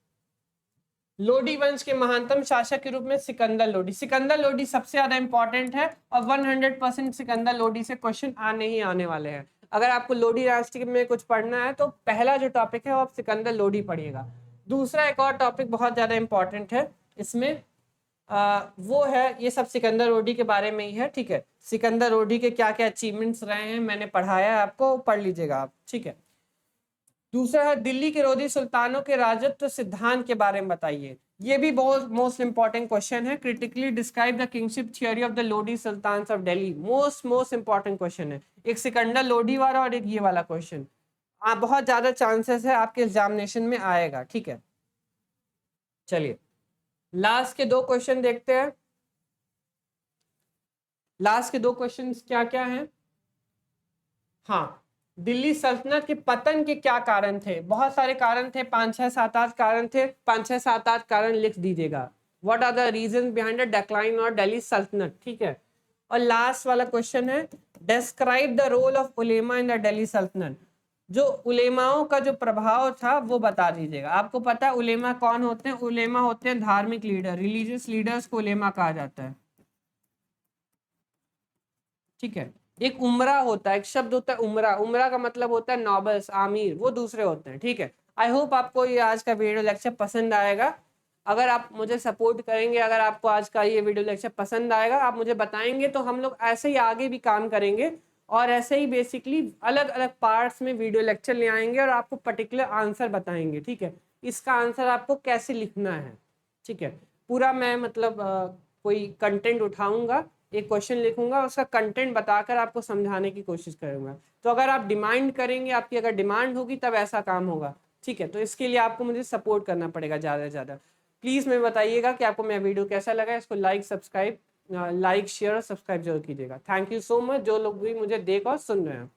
लोडी वंश के महानतम शासक के रूप में सिकंदर लोडी। सिकंदर लोडी सबसे ज्यादा इंपॉर्टेंट है, और 100% सिकंदर लोडी से क्वेश्चन आने ही आने वाले हैं। अगर आपको लोडी डायनेस्टी में कुछ पढ़ना है तो पहला जो टॉपिक है वो आप सिकंदर लोडी पढ़िएगा। दूसरा एक और टॉपिक बहुत ज्यादा इंपॉर्टेंट है इसमें, वो है, ये सब सिकंदर लोडी के बारे में ही है। ठीक है, सिकंदर लोडी के क्या क्या अचीवमेंट्स रहे हैं मैंने पढ़ाया है आपको, पढ़ लीजिएगा आप। ठीक है, दूसरा है दिल्ली के रोधी सुल्तानों के राजत्व सिद्धांत के बारे में बताइए। ये भी बहुत मोस्ट इंपॉर्टेंट क्वेश्चन है, critically describe the kingship theory of the Lodi Sultan of Delhi. Most important question है, एक सिकंदर लोडी वाला और एक ये वाला क्वेश्चन। बहुत ज्यादा चांसेस है आपके एग्जामिनेशन में आएगा। ठीक है, चलिए लास्ट के 2 क्वेश्चन देखते हैं। लास्ट के 2 क्वेश्चन क्या क्या हैं? हाँ, दिल्ली सल्तनत के पतन के क्या कारण थे? बहुत सारे कारण थे, 5 6 7 8 कारण थे, 5 6 7 8 कारण लिख दीजिएगा। What are the reason behind the decline of Delhi Sultanate? ठीक है, और लास्ट वाला क्वेश्चन है, describe the role of ulema in the Delhi Sultanate. जो उलेमाओं का जो प्रभाव था वो बता दीजिएगा। आपको पता है उलेमा कौन होते हैं? उलेमा होते हैं धार्मिक लीडर, रिलीजियस लीडर्स को उलेमा कहा जाता है। ठीक है। एक उमरा होता है, एक शब्द होता है उमरा, उमरा का मतलब होता है नॉबल्स, आमिर, वो दूसरे होते हैं। ठीक है। आई होप आपको ये आज का वीडियो लेक्चर पसंद आएगा। अगर आप मुझे सपोर्ट करेंगे, अगर आपको आज का ये वीडियो लेक्चर पसंद आएगा, आप मुझे बताएंगे, तो हम लोग ऐसे ही आगे भी काम करेंगे और ऐसे ही बेसिकली अलग अलग पार्ट्स में वीडियो लेक्चर ले आएंगे और आपको पर्टिकुलर आंसर बताएंगे। ठीक है। इसका आंसर आपको कैसे लिखना है। ठीक है। पूरा मैं मतलब कोई कंटेंट उठाऊंगा, एक क्वेश्चन लिखूंगा, उसका कंटेंट बताकर आपको समझाने की कोशिश करूंगा। तो अगर आप डिमांड करेंगे, आपकी अगर डिमांड होगी तब ऐसा काम होगा। ठीक है। तो इसके लिए आपको मुझे सपोर्ट करना पड़ेगा ज़्यादा से ज़्यादा। प्लीज़ मैं बताइएगा कि आपको मेरा वीडियो कैसा लगा। इसको लाइक शेयर और सब्सक्राइब जरूर कीजिएगा। थैंक यू सो मच जो लोग भी मुझे देख और सुन रहे हैं।